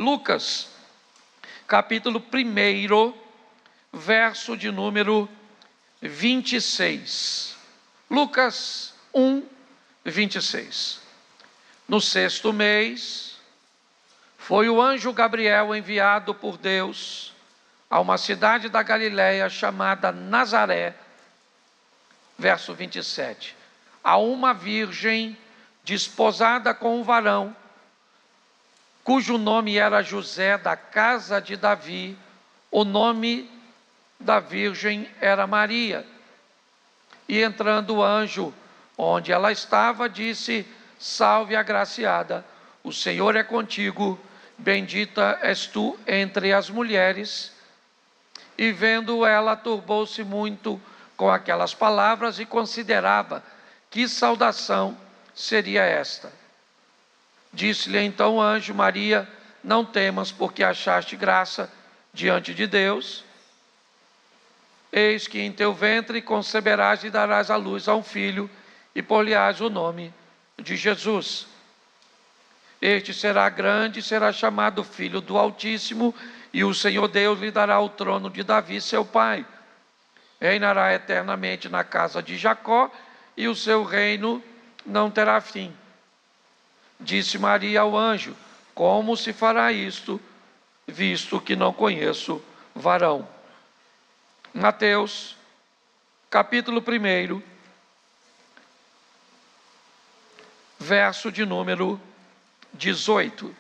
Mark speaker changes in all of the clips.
Speaker 1: Lucas, capítulo 1, verso de número 26. Lucas 1, 26. No 6º mês, foi o anjo Gabriel enviado por Deus a uma cidade da Galiléia chamada Nazaré, verso 27, a uma virgem desposada com um varão, cujo nome era José, da casa de Davi. O nome da virgem era Maria. E entrando o anjo onde ela estava, disse: Salve, agraciada, o Senhor é contigo, bendita és tu entre as mulheres. E vendo ela, turbou-se muito com aquelas palavras e considerava que saudação seria esta. Disse-lhe então o anjo: Maria, não temas, porque achaste graça diante de Deus. Eis que em teu ventre conceberás e darás à luz a um filho, e por-lhe-ás o nome de Jesus. Este será grande e será chamado Filho do Altíssimo, e o Senhor Deus lhe dará o trono de Davi, seu pai. Reinará eternamente na casa de Jacó, e o seu reino não terá fim. Disse Maria ao anjo: Como se fará isto, visto que não conheço varão? Mateus, capítulo 1, verso de número 18.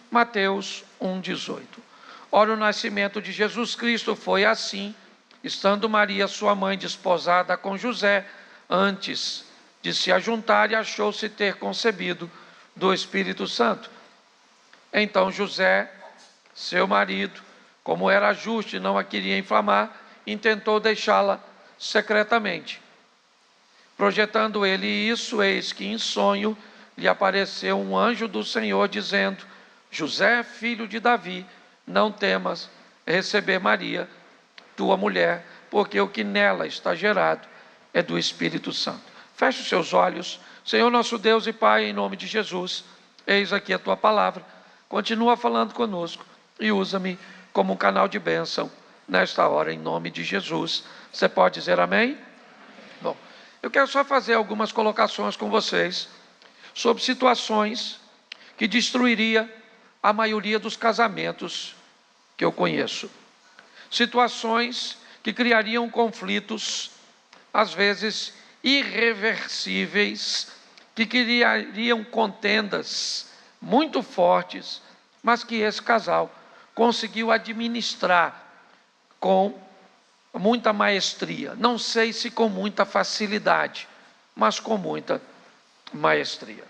Speaker 1: Mateus 1, 18. Ora, o nascimento de Jesus Cristo foi assim: estando Maria, sua mãe, desposada com José, antes de se ajuntar, achou-se ter concebido do Espírito Santo. Então José, seu marido, como era justo e não a queria inflamar, intentou deixá-la secretamente. Projetando ele isso, eis que em sonho lhe apareceu um anjo do Senhor, dizendo: José, filho de Davi, não temas receber Maria, tua mulher, porque o que nela está gerado é do Espírito Santo. Feche os seus olhos. Senhor nosso Deus e Pai, em nome de Jesus, eis aqui a tua palavra. Continua falando conosco e usa-me como um canal de bênção nesta hora, em nome de Jesus. Você pode dizer amém? Bom, eu quero só fazer algumas colocações com vocês sobre situações que destruiria a maioria dos casamentos que eu conheço. Situações que criariam conflitos, às vezes irreversíveis, que criariam contendas muito fortes, mas que esse casal conseguiu administrar com muita maestria. Não sei se com muita facilidade, mas com muita maestria,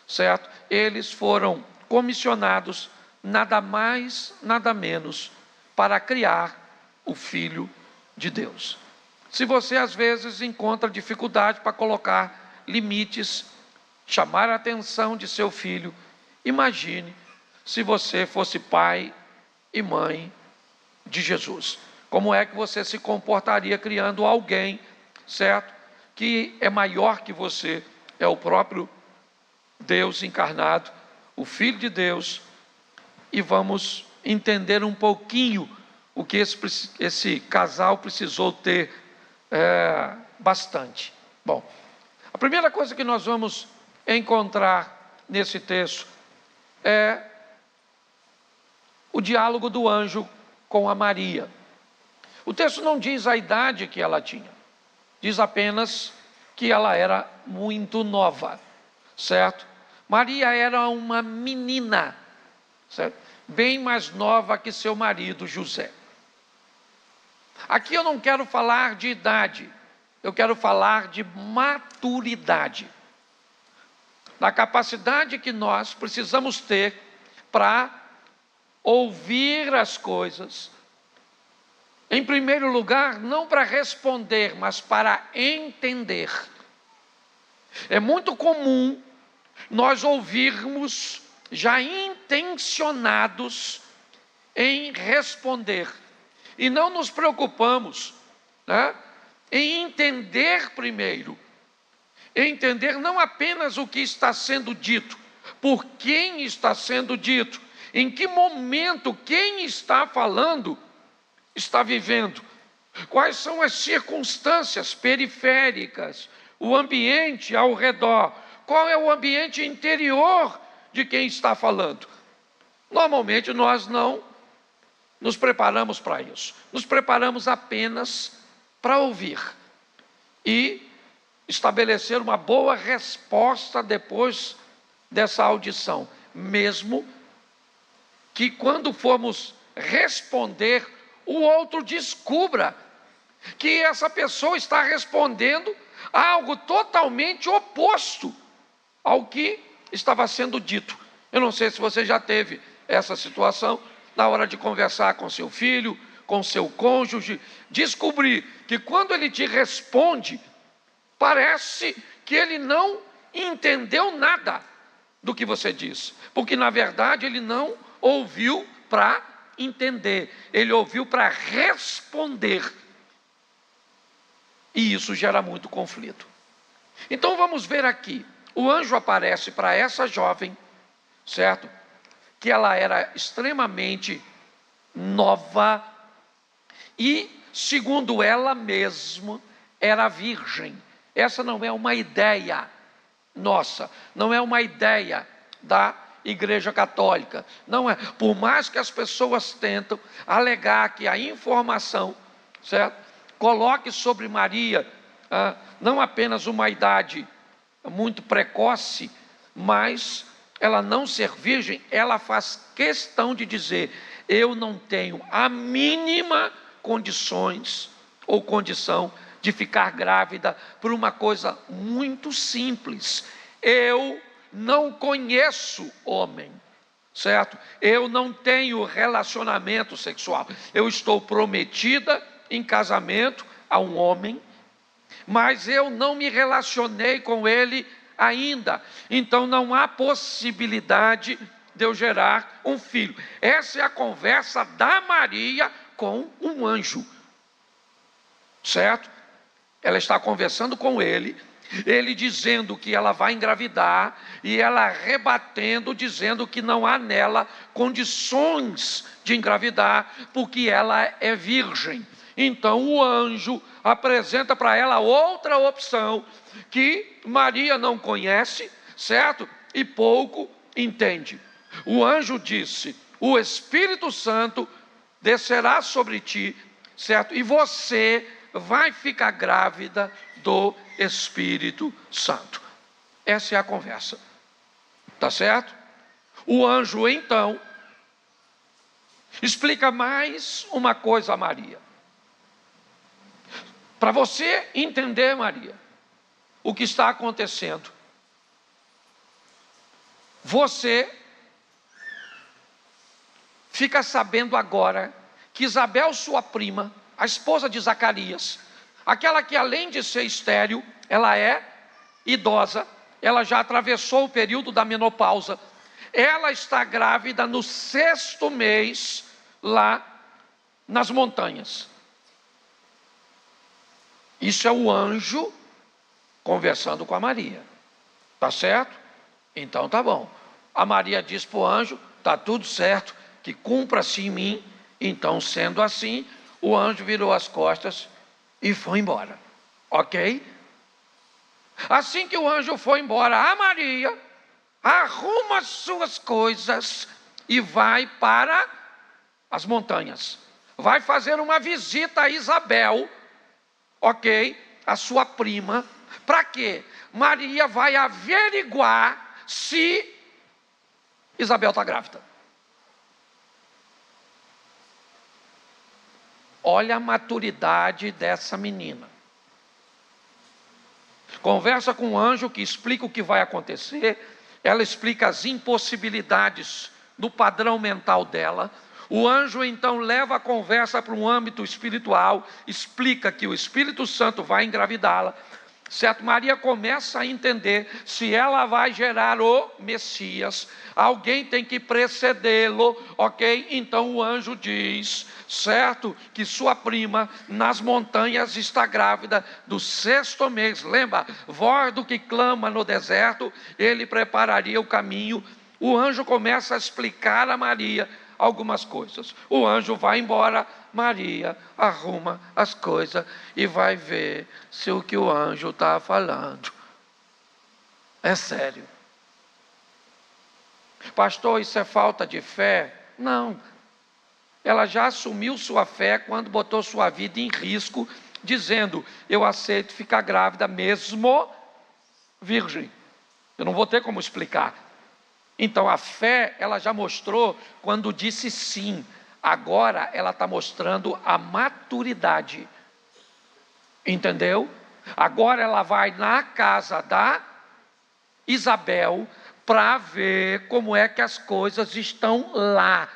Speaker 1: certo? Eles foram comissionados, nada mais, nada menos, para criar o Filho de Deus. Se você às vezes encontra dificuldade para colocar limites, chamar a atenção de seu filho, imagine se você fosse pai e mãe de Jesus. Como é que você se comportaria criando alguém, certo? Que é maior que você, é o próprio Deus encarnado, o Filho de Deus. E vamos entender um pouquinho o que esse casal precisou ter bastante. Bom, a primeira coisa que nós vamos encontrar nesse texto é o diálogo do anjo com a Maria. O texto não diz a idade que ela tinha, diz apenas que ela era muito nova, certo? Maria era uma menina, certo? Bem mais nova que seu marido José. Aqui eu não quero falar de idade, eu quero falar de maturidade, da capacidade que nós precisamos ter para ouvir as coisas. Em primeiro lugar, não para responder, mas para entender. É muito comum nós ouvirmos já intencionados em responder, e não nos preocupamos, né, em entender primeiro, entender não apenas o que está sendo dito, por quem está sendo dito, em que momento quem está falando está vivendo, quais são as circunstâncias periféricas, o ambiente ao redor, qual é o ambiente interior de quem está falando. Normalmente nós não nos preparamos para isso, nos preparamos apenas para ouvir e estabelecer uma boa resposta depois dessa audição, mesmo que quando formos responder, o outro descubra que essa pessoa está respondendo a algo totalmente oposto ao que estava sendo dito. Eu não sei se você já teve essa situação, na hora de conversar com seu filho, com seu cônjuge, descobrir que quando ele te responde, parece que ele não entendeu nada do que você disse, porque na verdade ele não ouviu para entender, ele ouviu para responder. E isso gera muito conflito. Então vamos ver aqui, o anjo aparece para essa jovem, certo? Que ela era extremamente nova e, segundo ela mesma, era virgem. Essa não é uma ideia nossa, não é uma ideia da Igreja Católica, não é. Por mais que as pessoas tentam alegar que a informação, certo, coloque sobre Maria não apenas uma idade muito precoce, mas ela não ser virgem, ela faz questão de dizer: eu não tenho a mínima condições ou condição de ficar grávida por uma coisa muito simples. Eu não conheço homem, certo? Eu não tenho relacionamento sexual. Eu estou prometida em casamento a um homem, mas eu não me relacionei com ele ainda. Então não há possibilidade de eu gerar um filho. Essa é a conversa da Maria com um anjo, certo? Ela está conversando com ele dizendo que ela vai engravidar, e ela rebatendo, dizendo que não há nela condições de engravidar, porque ela é virgem. Então o anjo apresenta para ela outra opção, que Maria não conhece, certo? E pouco entende. O anjo disse: o Espírito Santo descerá sobre ti, certo? E você vai ficar grávida do Espírito Santo. Essa é a conversa, tá certo? O anjo então explica mais uma coisa a Maria. Para você entender, Maria, o que está acontecendo, você fica sabendo agora que Isabel, sua prima, a esposa de Zacarias, aquela que além de ser estéril, ela é idosa, ela já atravessou o período da menopausa, ela está grávida no 6º mês, lá nas montanhas. Isso é o anjo conversando com a Maria, tá certo? Então tá bom. A Maria diz para o anjo: tá tudo certo, que cumpra-se em mim. Então, sendo assim, o anjo virou as costas e foi embora, ok? Assim que o anjo foi embora, a Maria arruma as suas coisas e vai para as montanhas. Vai fazer uma visita a Isabel, ok? A sua prima. Para quê? Maria vai averiguar se Isabel está grávida. Olha a maturidade dessa menina. Conversa com o anjo que explica o que vai acontecer. Ela explica as impossibilidades do padrão mental dela. O anjo então leva a conversa para um âmbito espiritual, explica que o Espírito Santo vai engravidá-la, certo? Maria começa a entender se ela vai gerar o Messias, alguém tem que precedê-lo, ok? Então o anjo diz, certo, que sua prima nas montanhas está grávida do 6º mês. Lembra? Voz do que clama no deserto, ele prepararia o caminho o anjo começa a explicar a Maria algumas coisas. O anjo vai embora, Maria arruma as coisas e vai ver se o que o anjo está falando é sério. Pastor, isso é falta de fé? Não. Ela já assumiu sua fé quando botou sua vida em risco, dizendo: eu aceito ficar grávida mesmo virgem. Eu não vou ter como explicar. Então a fé ela já mostrou quando disse sim. Agora ela está mostrando a maturidade. Entendeu? Agora ela vai na casa da Isabel para ver como é que as coisas estão lá.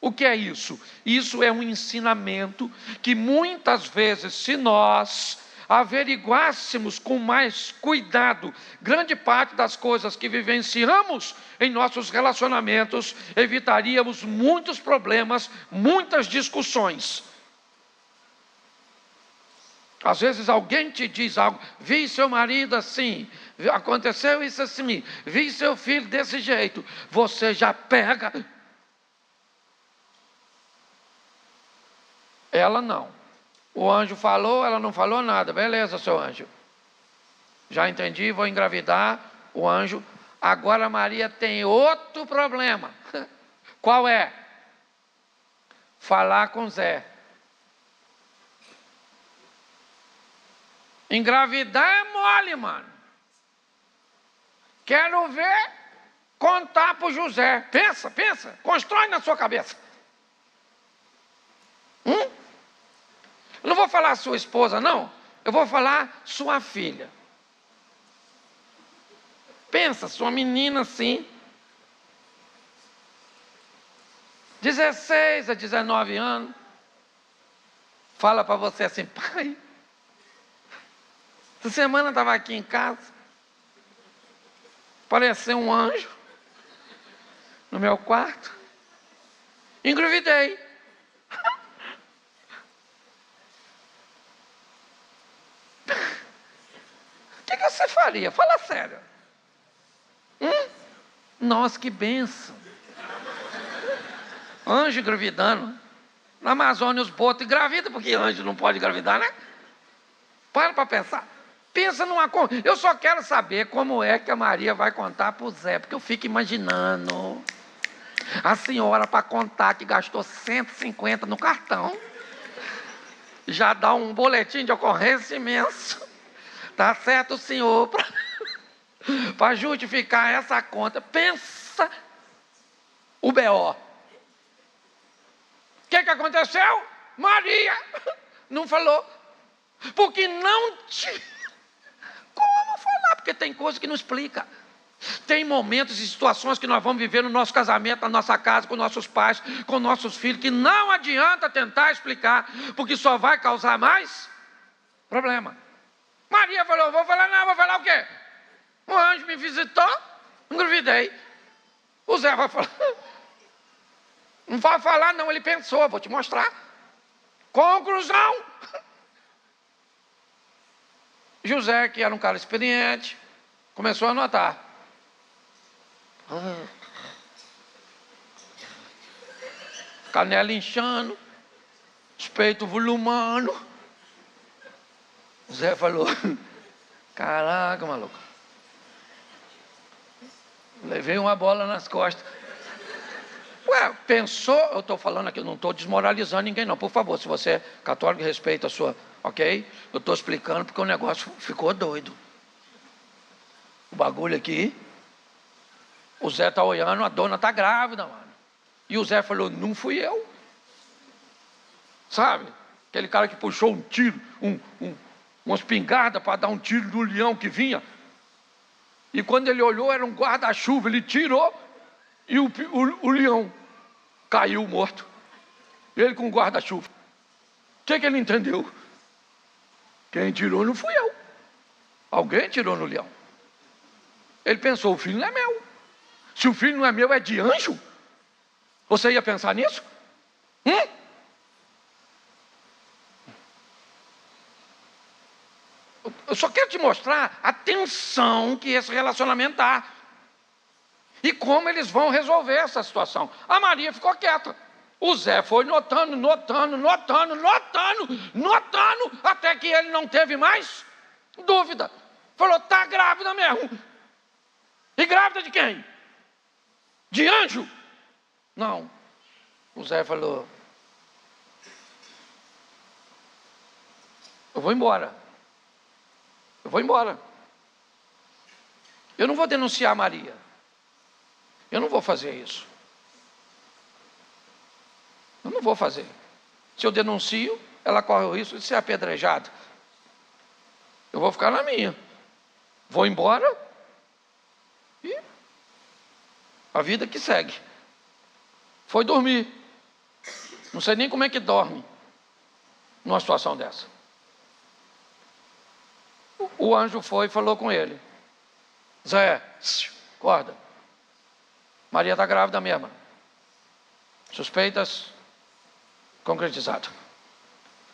Speaker 1: O que é isso? Isso é um ensinamento que muitas vezes, se nós averiguássemos com mais cuidado grande parte das coisas que vivenciamos em nossos relacionamentos, evitaríamos muitos problemas, muitas discussões. Às vezes alguém te diz algo: vi seu marido assim, aconteceu isso assim, vi seu filho desse jeito. Você já pega. Ela não. O anjo falou, ela não falou nada. Beleza, seu anjo. Já entendi, vou engravidar. O anjo. Agora Maria tem outro problema. Qual é? Falar com Zé. Engravidar é mole, mano. Quero ver contar para o José. Pensa, constrói na sua cabeça. Eu não vou falar sua esposa, não. Eu vou falar sua filha. Pensa, sua menina assim, 16 a 19 anos, fala para você assim: pai, essa semana estava aqui em casa, apareceu um anjo no meu quarto, engravidei. O que você faria? Fala sério. Nossa, que benção. Anjo engravidando. Na Amazônia os botos engravidam, porque anjo não pode engravidar, né? Para pensar. Pensa numa coisa. Eu só quero saber como é que a Maria vai contar para o Zé, porque eu fico imaginando a senhora para contar que gastou 150 no cartão. Já dá um boletim de ocorrência imenso. Tá certo, senhor? Para justificar essa conta. Pensa o B.O. O que aconteceu? Maria não falou. Porque não tinha como falar. Porque tem coisa que não explica. Tem momentos e situações que nós vamos viver no nosso casamento, na nossa casa, com nossos pais, com nossos filhos, que não adianta tentar explicar, porque só vai causar mais problema. Maria falou: vou falar o quê? Um anjo me visitou, engravidei. O Zé vai falar: não vai falar não, ele pensou, vou te mostrar. Conclusão. José, que era um cara experiente, começou a anotar. Canela inchando, os peitos volumando. Zé falou: caraca, maluco. Levei uma bola nas costas. Ué, pensou? Eu estou falando aqui, eu não estou desmoralizando ninguém não. Por favor, se você é católico, respeita a sua, ok? Eu estou explicando porque o negócio ficou doido. O bagulho aqui, o Zé está olhando, a dona está grávida, mano. E o Zé falou: não fui eu. Sabe? Aquele cara que puxou um tiro, uma espingarda para dar um tiro no leão que vinha. E quando ele olhou, era um guarda-chuva, ele tirou e o leão caiu morto. Ele com o guarda-chuva. O que ele entendeu? Quem tirou não fui eu. Alguém tirou no leão. Ele pensou: o filho não é meu. Se o filho não é meu, é de anjo? Você ia pensar nisso? Eu só quero te mostrar a tensão que esse relacionamento dá. E como eles vão resolver essa situação? A Maria ficou quieta. O Zé foi notando, até que ele não teve mais dúvida. Falou, está grávida mesmo. E grávida de quem? De anjo? Não. O Zé falou, eu vou embora. Eu não vou denunciar a Maria. Eu não vou fazer isso. Eu não vou fazer. Se eu denuncio, ela corre o risco de ser apedrejada. Eu vou ficar na minha. Vou embora e a vida que segue. Foi dormir. Não sei nem como é que dorme numa situação dessa. O anjo foi e falou com ele. Zé, acorda. Maria está grávida mesmo. Suspeitas concretizadas.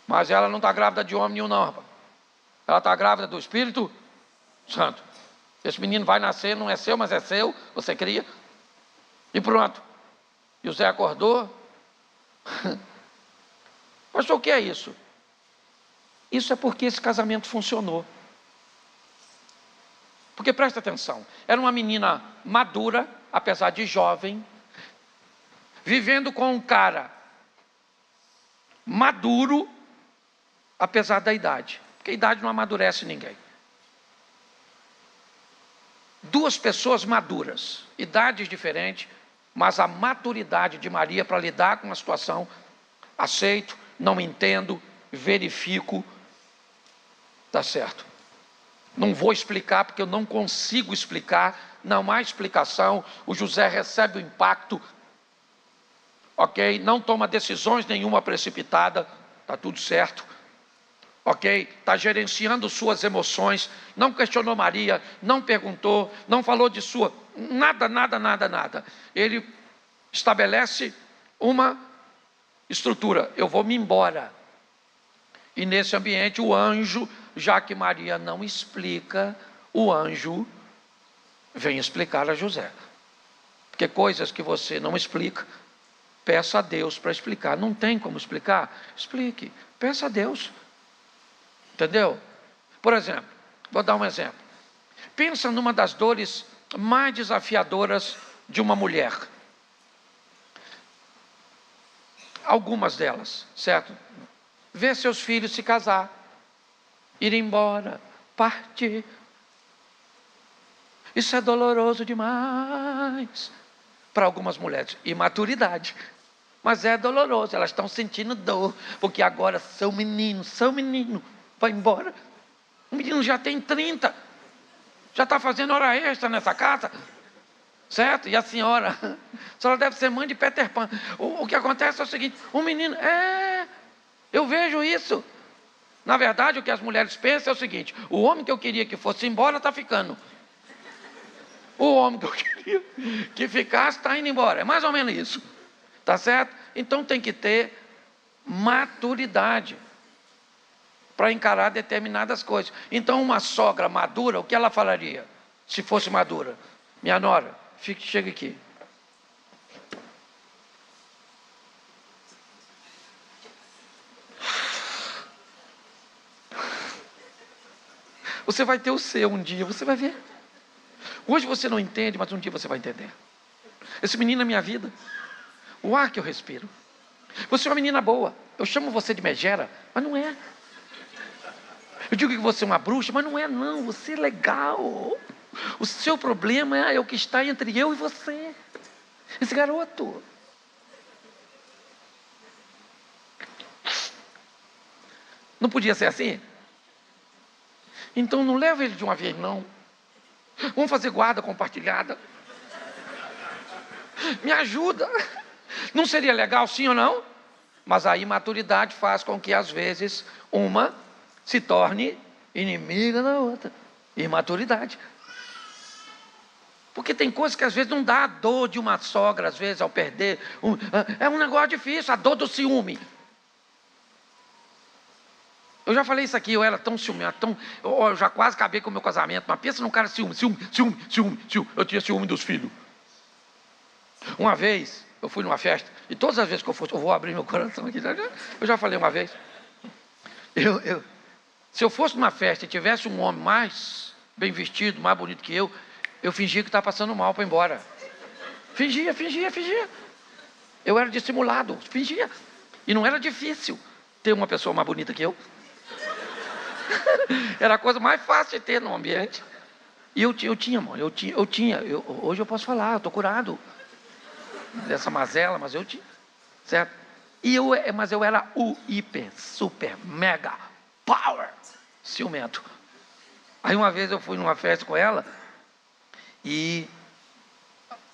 Speaker 1: Mas ela não está grávida de homem nenhum não, rapaz. Ela está grávida do Espírito Santo. Esse menino vai nascer, não é seu, mas é seu. Você cria. E pronto. E o Zé acordou. Pastor, o que é isso? Isso é porque esse casamento funcionou. Porque presta atenção, era uma menina madura, apesar de jovem, vivendo com um cara maduro, apesar da idade. Porque a idade não amadurece ninguém. Duas pessoas maduras, idades diferentes, mas a maturidade de Maria para lidar com a situação, aceito, não entendo, verifico, dá certo. Não vou explicar porque eu não consigo explicar, não há explicação. O José recebe o impacto, ok? Não toma decisões nenhuma precipitada, está tudo certo, ok? Está gerenciando suas emoções, não questionou Maria, não perguntou, não falou de sua, nada. Ele estabelece uma estrutura, eu vou me embora. E nesse ambiente o anjo, já que Maria não explica, o anjo vem explicar a José. Porque coisas que você não explica, peça a Deus para explicar. Não tem como explicar? Explique, peça a Deus. Entendeu? Por exemplo, vou dar um exemplo. Pensa numa das dores mais desafiadoras de uma mulher. Algumas delas, certo? Ver seus filhos se casar, ir embora, partir. Isso é doloroso demais para algumas mulheres. Imaturidade. Mas é doloroso, elas estão sentindo dor, porque agora são menino, vai embora. O menino já tem 30, já está fazendo hora extra nessa casa, certo? E a senhora deve ser mãe de Peter Pan. O que acontece é o seguinte, o menino, eu vejo isso. Na verdade, o que as mulheres pensam é o seguinte, o homem que eu queria que fosse embora está ficando. O homem que eu queria que ficasse está indo embora. É mais ou menos isso. Tá certo? Então tem que ter maturidade para encarar determinadas coisas. Então uma sogra madura, o que ela falaria? Se fosse madura? Minha nora, chega aqui. Você vai ter o seu um dia, você vai ver. Hoje você não entende, mas um dia você vai entender. Esse menino é minha vida. O ar que eu respiro. Você é uma menina boa. Eu chamo você de megera, mas não é. Eu digo que você é uma bruxa, mas não é não. Você é legal. O seu problema é o que está entre eu e você. Esse garoto. Não podia ser assim? Então não leva ele de uma vez não. Vamos fazer guarda compartilhada. Me ajuda. Não seria legal sim ou não? Mas a imaturidade faz com que às vezes uma se torne inimiga da outra. Imaturidade. Porque tem coisas que às vezes não dá a dor de uma sogra, às vezes ao perder. É um negócio difícil, a dor do ciúme. Eu já falei isso aqui, eu era tão ciumento, eu já quase acabei com o meu casamento, mas pensa num cara ciúme. Eu tinha ciúme dos filhos. Uma vez, eu fui numa festa, e todas as vezes que eu for, eu vou abrir meu coração aqui, eu já falei uma vez, se eu fosse numa festa e tivesse um homem mais bem vestido, mais bonito que eu fingia que estava passando mal para ir embora. Fingia. Eu era dissimulado, fingia. E não era difícil ter uma pessoa mais bonita que eu. Era a coisa mais fácil de ter no ambiente. E eu tinha, hoje eu posso falar, eu estou curado dessa mazela, mas eu tinha, certo? Mas eu era o hiper, super, mega, power, ciumento. Aí uma vez eu fui numa festa com ela, e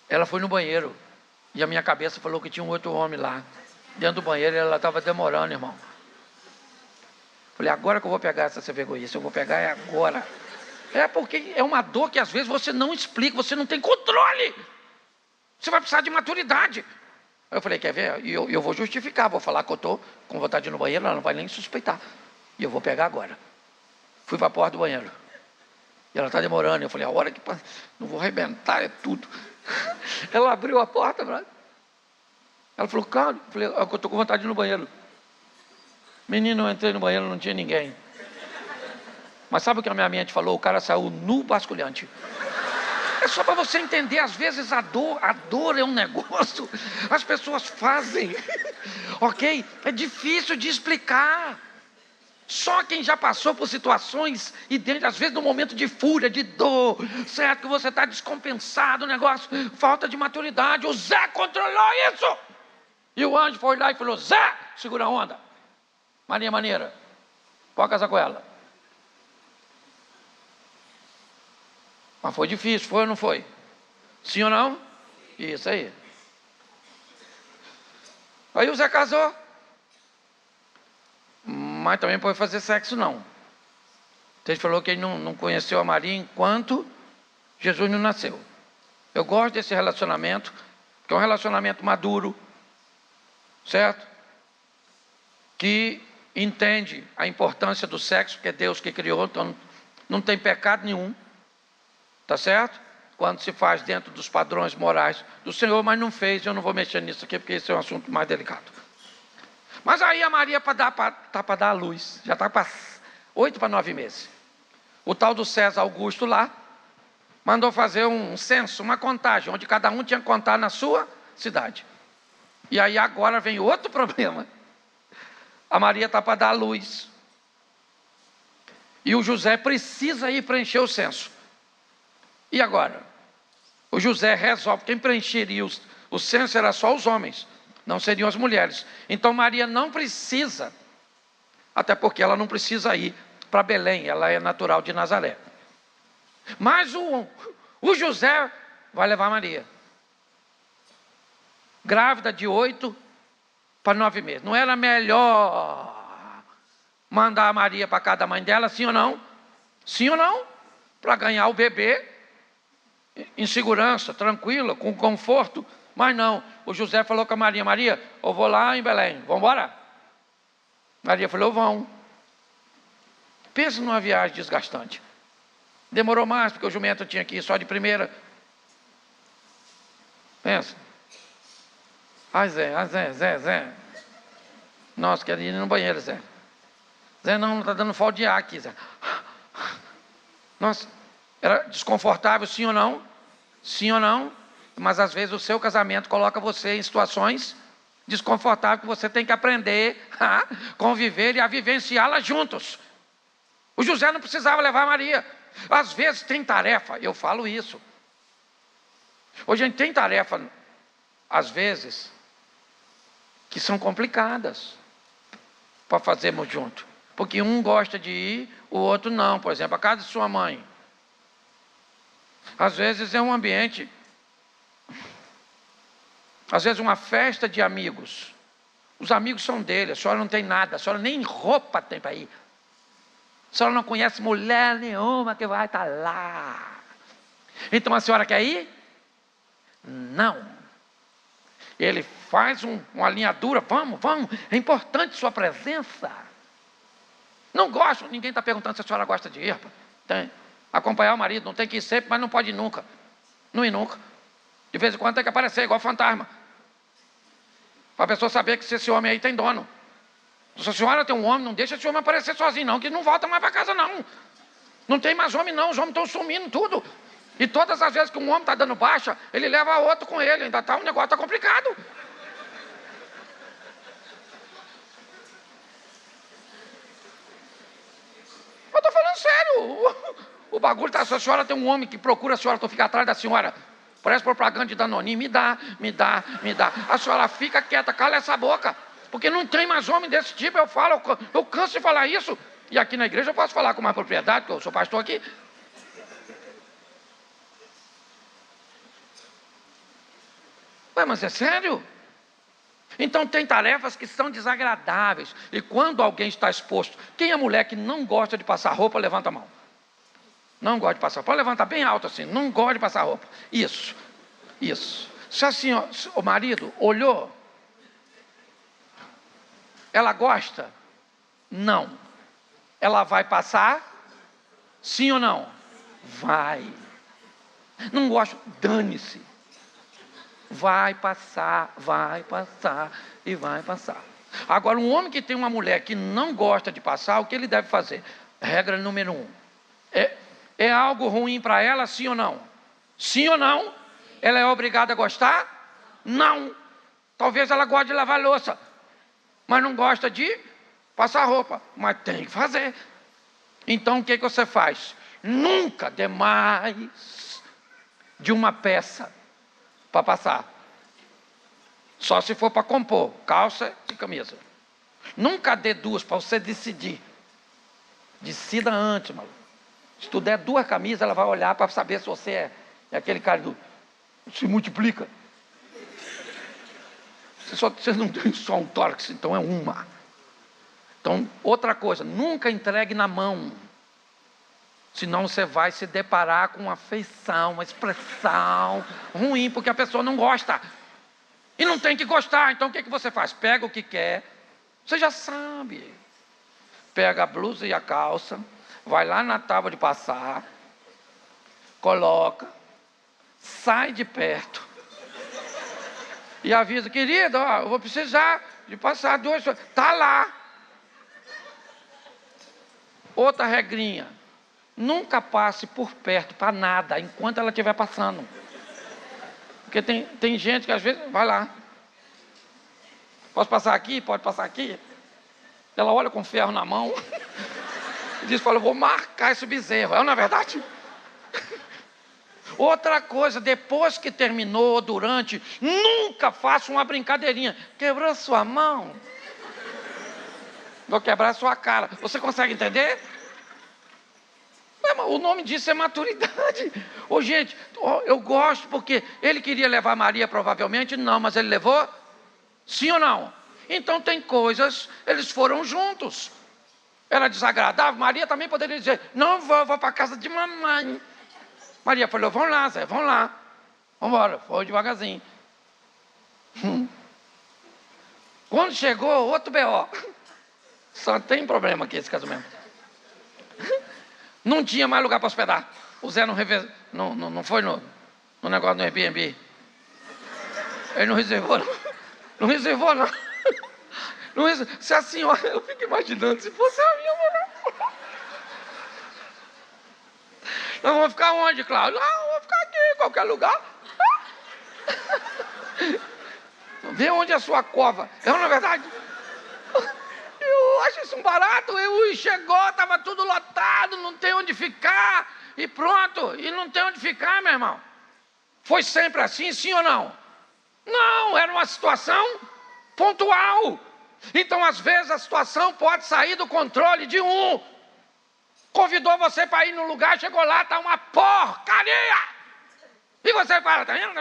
Speaker 1: ela foi no banheiro, e a minha cabeça falou que tinha um outro homem lá, dentro do banheiro, e ela estava demorando, irmão. Falei, agora que eu vou pegar essa vergonhice, eu vou pegar é agora. É porque é uma dor que às vezes você não explica, você não tem controle. Você vai precisar de maturidade. Aí eu falei, quer ver? E eu vou justificar, vou falar que eu estou com vontade de ir no banheiro, ela não vai nem suspeitar. E eu vou pegar agora. Fui para a porta do banheiro. E ela está demorando. Eu falei, a hora que... não vou arrebentar, é tudo. Ela abriu a porta. Ela falou, claro. Eu falei, eu estou com vontade de ir no banheiro. Menino, eu entrei no banheiro, não tinha ninguém. Mas sabe o que a minha mente falou? O cara saiu nu basculhante. É só para você entender, às vezes a dor é um negócio, as pessoas fazem, ok? É difícil de explicar. Só quem já passou por situações, e dentro, às vezes no momento de fúria, de dor, certo? Que você está descompensado, o negócio, falta de maturidade. O Zé controlou isso. E o anjo foi lá e falou, Zé, segura a onda. Maria maneira, pode casar com ela. Mas foi difícil, foi ou não foi? Sim ou não? Isso aí. Aí o Zé casou. Mas também pode fazer sexo não. Ele falou que ele não conheceu a Maria enquanto Jesus não nasceu. Eu gosto desse relacionamento, que é um relacionamento maduro, certo? Que entende a importância do sexo, que é Deus que criou, então não tem pecado nenhum. Tá certo? Quando se faz dentro dos padrões morais do Senhor, mas não fez, eu não vou mexer nisso aqui, porque esse é um assunto mais delicado. Mas aí a Maria tá para dar a luz, já está para 8 para 9 meses. O tal do César Augusto lá, mandou fazer um censo, uma contagem, onde cada um tinha que contar na sua cidade. E aí agora vem outro problema. A Maria está para dar a luz. E o José precisa ir preencher o censo. E agora? O José resolve, quem preencheria o censo era só os homens, não seriam as mulheres. Então Maria não precisa, até porque ela não precisa ir para Belém, ela é natural de Nazaré. Mas o José vai levar Maria. Grávida de 8 para 9 meses. Não era melhor mandar a Maria para casa da mãe dela, sim ou não? Sim ou não? Para ganhar o bebê em segurança, tranquila, com conforto. Mas não, o José falou com a Maria, Maria, eu vou lá em Belém, vamos embora? Maria falou, vão. Pensa numa viagem desgastante. Demorou mais, porque o jumento tinha que ir só de primeira. Pensa. Zé. Nossa, quero ir no banheiro, Zé. Zé, não está dando falta de ar aqui, Zé. Nossa, era desconfortável, sim ou não? Sim ou não? Mas às vezes o seu casamento coloca você em situações desconfortáveis que você tem que aprender a conviver e a vivenciá-las juntos. O José não precisava levar a Maria. Às vezes tem tarefa, eu falo isso. Hoje a gente tem tarefa, às vezes, que são complicadas para fazermos junto. Porque um gosta de ir, o outro não. Por exemplo, a casa de sua mãe. Às vezes é um ambiente, às vezes uma festa de amigos. Os amigos são dele, a senhora não tem nada, a senhora nem roupa tem para ir. A senhora não conhece mulher nenhuma que vai estar lá. Então a senhora quer ir? Não. Ele faz uma alinhadura, vamos, é importante sua presença. Não gosto, ninguém está perguntando se a senhora gosta de ir. Tem. Acompanhar o marido, não tem que ir sempre, mas não pode ir nunca. Não ir nunca. De vez em quando tem que aparecer, igual fantasma. Para a pessoa saber que esse homem aí tem dono. Se a senhora tem um homem, não deixa esse homem aparecer sozinho, não, que não volta mais para casa, não. Não tem mais homem, não. Os homens estão sumindo tudo. E todas as vezes que um homem está dando baixa, ele leva outro com ele. Ainda tá, o negócio está complicado. Eu estou falando sério. O bagulho está... Se a senhora tem um homem que procura a senhora, tu fica atrás da senhora. Parece propaganda de Danone. Me dá. A senhora fica quieta, cala essa boca. Porque não tem mais homem desse tipo. Eu canso de falar isso. E aqui na igreja eu posso falar com mais propriedade, porque eu sou pastor aqui. Ué, mas é sério? Então tem tarefas que são desagradáveis. E quando alguém está exposto... Quem é mulher que não gosta de passar roupa, levanta a mão. Não gosta de passar roupa. Pode levantar bem alto assim. Não gosta de passar roupa. Isso. Se a senhora, o marido olhou, ela gosta? Não. Ela vai passar? Sim ou não? Vai. Não gosto? Dane-se. Vai passar e vai passar. Agora, um homem que tem uma mulher que não gosta de passar, o que ele deve fazer? Regra número 1. É algo ruim para ela, sim ou não? Sim ou não? Ela é obrigada a gostar? Não. Talvez ela goste de lavar louça, mas não gosta de passar roupa. Mas tem que fazer. Então, o que você faz? Nunca dê mais de uma peça para passar. Só se for para compor, calça e camisa. Nunca dê duas para você decidir. Decida antes, maluco. Se tu der 2 camisas, ela vai olhar para saber se você é aquele cara do... Se multiplica. Você não tem só um tórax, então é uma. Então, outra coisa, nunca entregue na mão. Senão você vai se deparar com uma feição, uma expressão ruim, porque a pessoa não gosta. E não tem que gostar. Então o que você faz? Pega o que quer. Você já sabe. Pega a blusa e a calça. Vai lá na tábua de passar. Coloca. Sai de perto. E avisa, querido, eu vou precisar de passar 2. Está lá. Outra regrinha. Nunca passe por perto para nada enquanto ela estiver passando. Porque tem gente que às vezes vai lá. Posso passar aqui? Pode passar aqui? Ela olha com ferro na mão e diz, eu vou marcar esse bezerro. É, não é verdade? Outra coisa, depois que terminou, durante, nunca faça uma brincadeirinha. Quebrou sua mão? Vou quebrar a sua cara. Você consegue entender? O nome disso é maturidade. Gente, eu gosto porque ele queria levar Maria provavelmente, não, mas ele levou? Sim ou não? Então tem coisas, eles foram juntos. Era desagradável, Maria também poderia dizer, não vou para a casa de mamãe. Maria falou, vamos lá, Zé, vamos lá. Vamos embora, foi devagarzinho. Quando chegou, outro B.O. Só tem problema aqui esse casamento. Não tinha mais lugar para hospedar. O Zé não foi no negócio do Airbnb. Ele não reservou, não. Não reservou, não. Se a senhora... Eu fico imaginando, se fosse a minha mulher. Nós vamos ficar onde, Cláudio? Não, vamos ficar aqui, em qualquer lugar. Vê onde é a sua cova. É uma verdade? Eu acho isso um barato. Chegou, estava tudo lotado, não tem onde ficar. E pronto, e não tem onde ficar, meu irmão. Foi sempre assim, sim ou não? Não, era uma situação pontual. Então, às vezes, a situação pode sair do controle de um. Convidou você para ir no lugar, chegou lá, está uma porcaria. E você fala, tá vendo?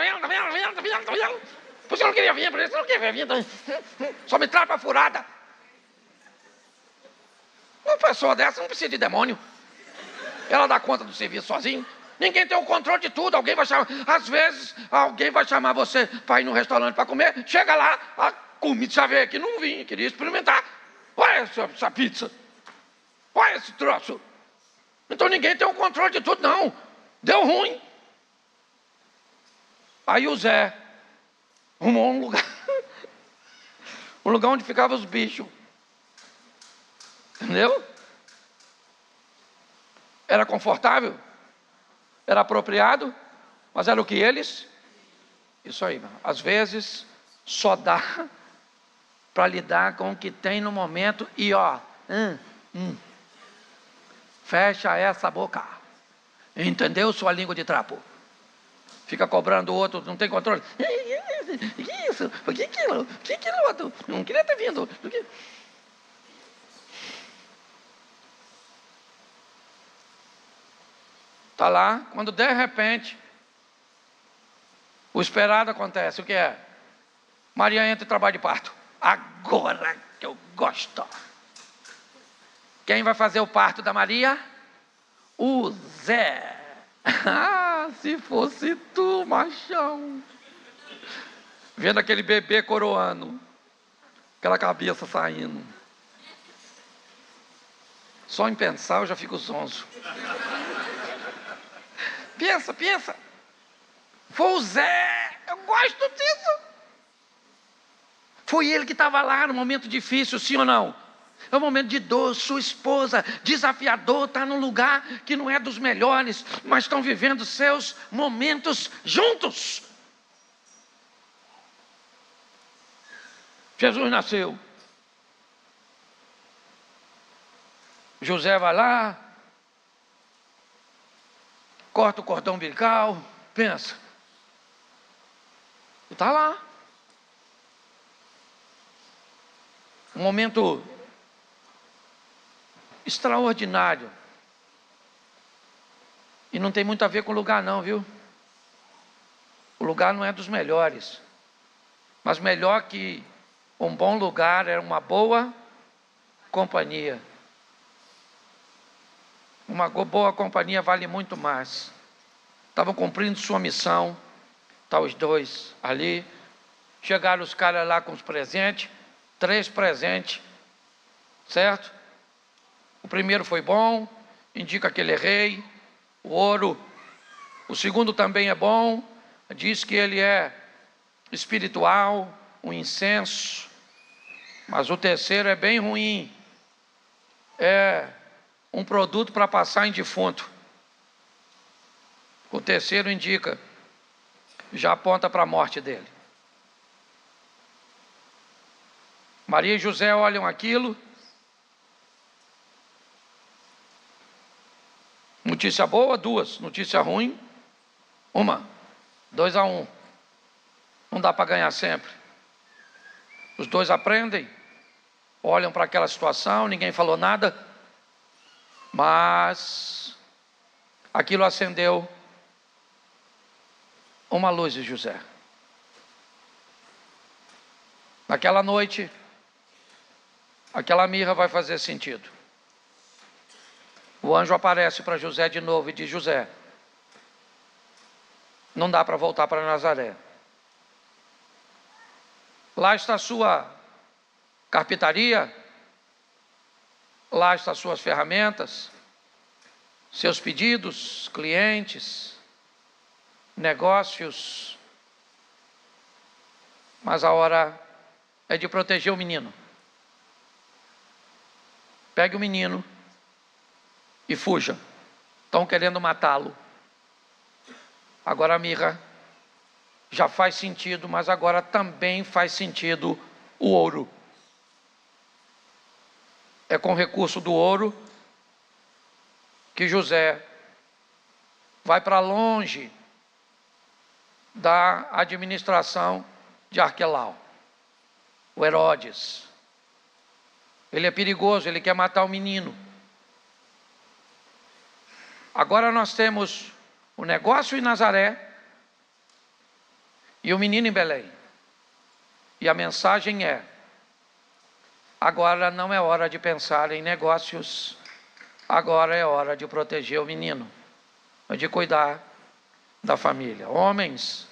Speaker 1: Por isso eu não queria vir, por isso eu não queria vir. Só me traz para furada. Uma pessoa dessa não precisa de demônio. Ela dá conta do serviço sozinho. Ninguém tem o controle de tudo. Alguém vai chamar. Às vezes, alguém vai chamar você para ir no restaurante para comer. Chega lá, a comida já veio aqui, não vim, queria experimentar. Olha essa pizza. Olha esse troço. Então ninguém tem o controle de tudo, não. Deu ruim. Aí o Zé arrumou um lugar, um lugar onde ficavam os bichos. Entendeu? Era confortável, era apropriado, mas era o que eles? Isso aí, irmão. Às vezes só dá para lidar com o que tem no momento e fecha essa boca. Entendeu? Sua língua de trapo. Fica cobrando o outro, não tem controle. Isso, o que aquilo? O que aquilo outro? Não queria ter vindo. Está lá, quando de repente o esperado acontece. O que é? Maria entra em trabalho de parto. Agora que eu gosto. Quem vai fazer o parto da Maria? O Zé. Ah, se fosse tu, machão. Vendo aquele bebê coroando, aquela cabeça saindo. Só em pensar eu já fico zonzo. Pensa. Foi o Zé. Eu gosto disso. Foi ele que estava lá no momento difícil, sim ou não? É um momento de dor, sua esposa, desafiador, está num lugar que não é dos melhores, mas estão vivendo seus momentos juntos. Jesus nasceu. José vai lá, corta o cordão umbilical, pensa. E está lá. Um momento extraordinário. E não tem muito a ver com o lugar não, viu? O lugar não é dos melhores. Mas melhor que um bom lugar é uma boa companhia. Uma boa companhia vale muito mais. Estavam cumprindo sua missão. Tá os dois ali. Chegaram os caras lá com os presentes. 3 presentes. Certo? O primeiro foi bom, indica que ele é rei, o ouro. O segundo também é bom, diz que ele é espiritual, um incenso. Mas o terceiro é bem ruim, é um produto para passar em defunto. O terceiro indica, já aponta para a morte dele. Maria e José olham aquilo. Notícia boa, 2. Notícia ruim, 1. 2-1. Não dá para ganhar sempre. Os dois aprendem, olham para aquela situação, ninguém falou nada, mas aquilo acendeu uma luz de José. Naquela noite, aquela mirra vai fazer sentido. O anjo aparece para José de novo e diz: José, não dá para voltar para Nazaré. Lá está a sua carpintaria, lá estão as suas ferramentas, seus pedidos, clientes, negócios. Mas a hora é de proteger o menino. Pegue o menino e fuja. Estão querendo matá-lo. Agora a mirra já faz sentido, mas agora também faz sentido o ouro. É com recurso do ouro que José vai para longe da administração de Arquelau, o Herodes. Ele é perigoso, ele quer matar o menino. Agora nós temos o negócio em Nazaré e o menino em Belém. E a mensagem é: agora não é hora de pensar em negócios, agora é hora de proteger o menino, de cuidar da família. Homens,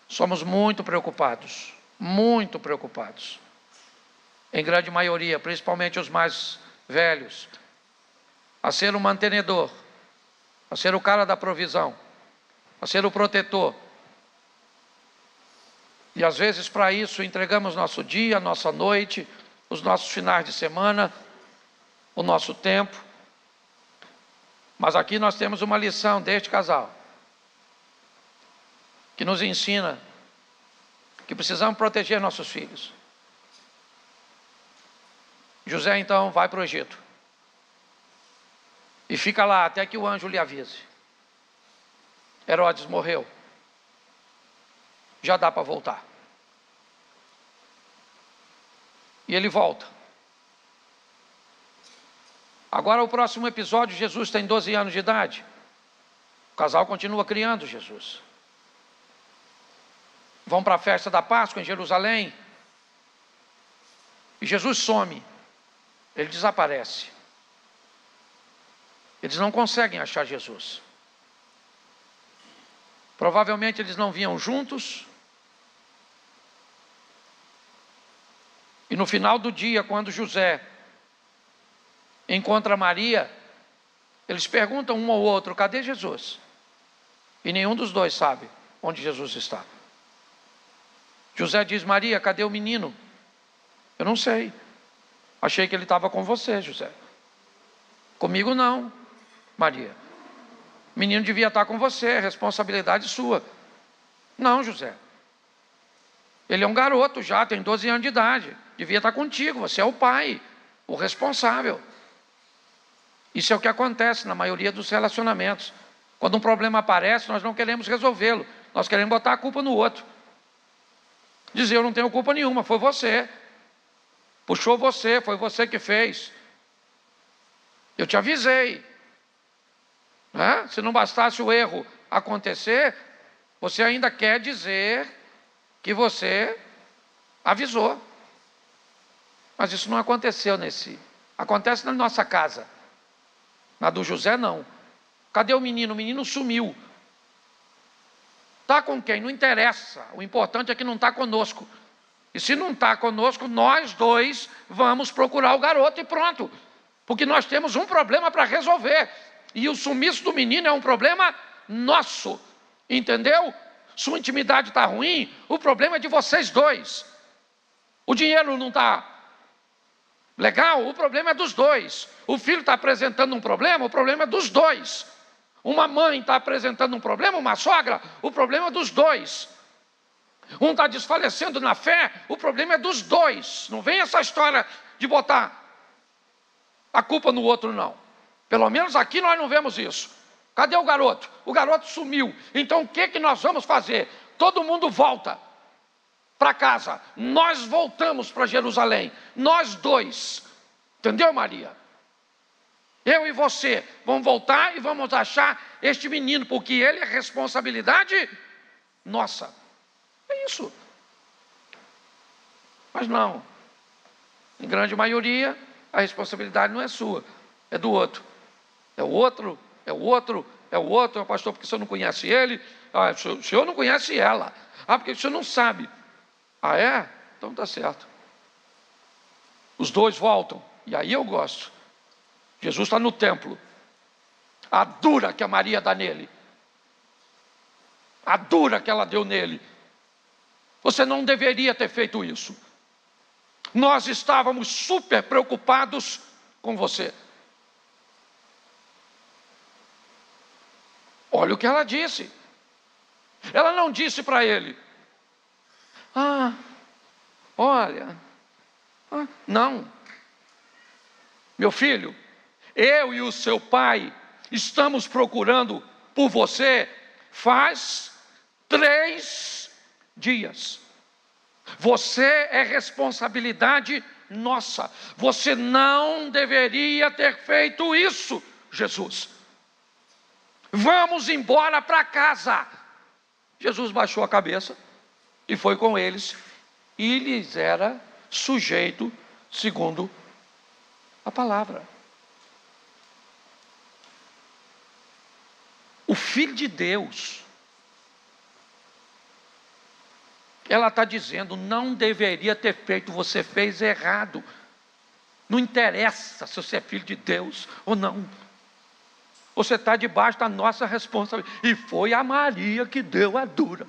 Speaker 1: somos muito preocupados, em grande maioria, principalmente os mais velhos, a ser o mantenedor, a ser o cara da provisão, a ser o protetor. E às vezes para isso entregamos nosso dia, nossa noite, os nossos finais de semana, o nosso tempo. Mas aqui nós temos uma lição deste casal, que nos ensina que precisamos proteger nossos filhos. José então vai para o Egito e fica lá até que o anjo lhe avise. Herodes morreu, já dá para voltar. E ele volta. Agora o próximo episódio, Jesus tem 12 anos de idade. O casal continua criando Jesus. Vão para a festa da Páscoa em Jerusalém. E Jesus some. Ele desaparece. Eles não conseguem achar Jesus. Provavelmente eles não vinham juntos. E no final do dia, quando José encontra Maria, eles perguntam um ao outro: cadê Jesus? E nenhum dos dois sabe onde Jesus está. José diz: Maria, cadê o menino? Eu não sei. Achei que ele estava com você, José. Comigo não, Maria. O menino devia estar com você, é responsabilidade sua. Não, José. Ele é um garoto já, tem 12 anos de idade. Devia estar contigo, você é o pai, o responsável. Isso é o que acontece na maioria dos relacionamentos. Quando um problema aparece, nós não queremos resolvê-lo. Nós queremos botar a culpa no outro. Dizer: eu não tenho culpa nenhuma, foi você. Puxou você, foi você que fez. Eu te avisei. Né? Se não bastasse o erro acontecer, você ainda quer dizer que você avisou. Mas isso não aconteceu acontece na nossa casa. Na do José não. Cadê o menino? O menino sumiu. Está com quem? Não interessa. O importante é que não está conosco. E se não está conosco, nós dois vamos procurar o garoto e pronto. Porque nós temos um problema para resolver. E o sumiço do menino é um problema nosso. Entendeu? Sua intimidade está ruim, o problema é de vocês dois. O dinheiro não está legal, o problema é dos dois. O filho está apresentando um problema, o problema é dos dois. Uma mãe está apresentando um problema, uma sogra, o problema é dos dois. Um está desfalecendo na fé, o problema é dos dois. Não vem essa história de botar a culpa no outro, não. Pelo menos aqui nós não vemos isso. Cadê o garoto? O garoto sumiu. Então o que nós vamos fazer? Todo mundo volta para casa. Nós voltamos para Jerusalém. Nós dois. Entendeu, Maria? Eu e você vamos voltar e vamos achar este menino, porque ele é responsabilidade nossa. É isso. Mas não. Em grande maioria, a responsabilidade não é sua, é do outro. É o outro, é o outro, é o outro. Pastor, porque o senhor não conhece ele? Ah, o senhor não conhece ela. Ah, porque o senhor não sabe. Ah, é? Então está certo. Os dois voltam. E aí eu gosto. Jesus está no templo. A dura que a Maria dá nele. A dura que ela deu nele. Você não deveria ter feito isso. Nós estávamos super preocupados com você. Olha o que ela disse. Ela não disse para ele: ah, olha, não. Meu filho, eu e o seu pai estamos procurando por você faz 3 dias. Você é responsabilidade nossa. Você não deveria ter feito isso, Jesus. Vamos embora para casa. Jesus baixou a cabeça e foi com eles, e lhes era sujeito segundo a palavra. O Filho de Deus, ela está dizendo: não deveria ter feito, você fez errado. Não interessa se você é filho de Deus ou não. Você está debaixo da nossa responsabilidade. E foi a Maria que deu a dura.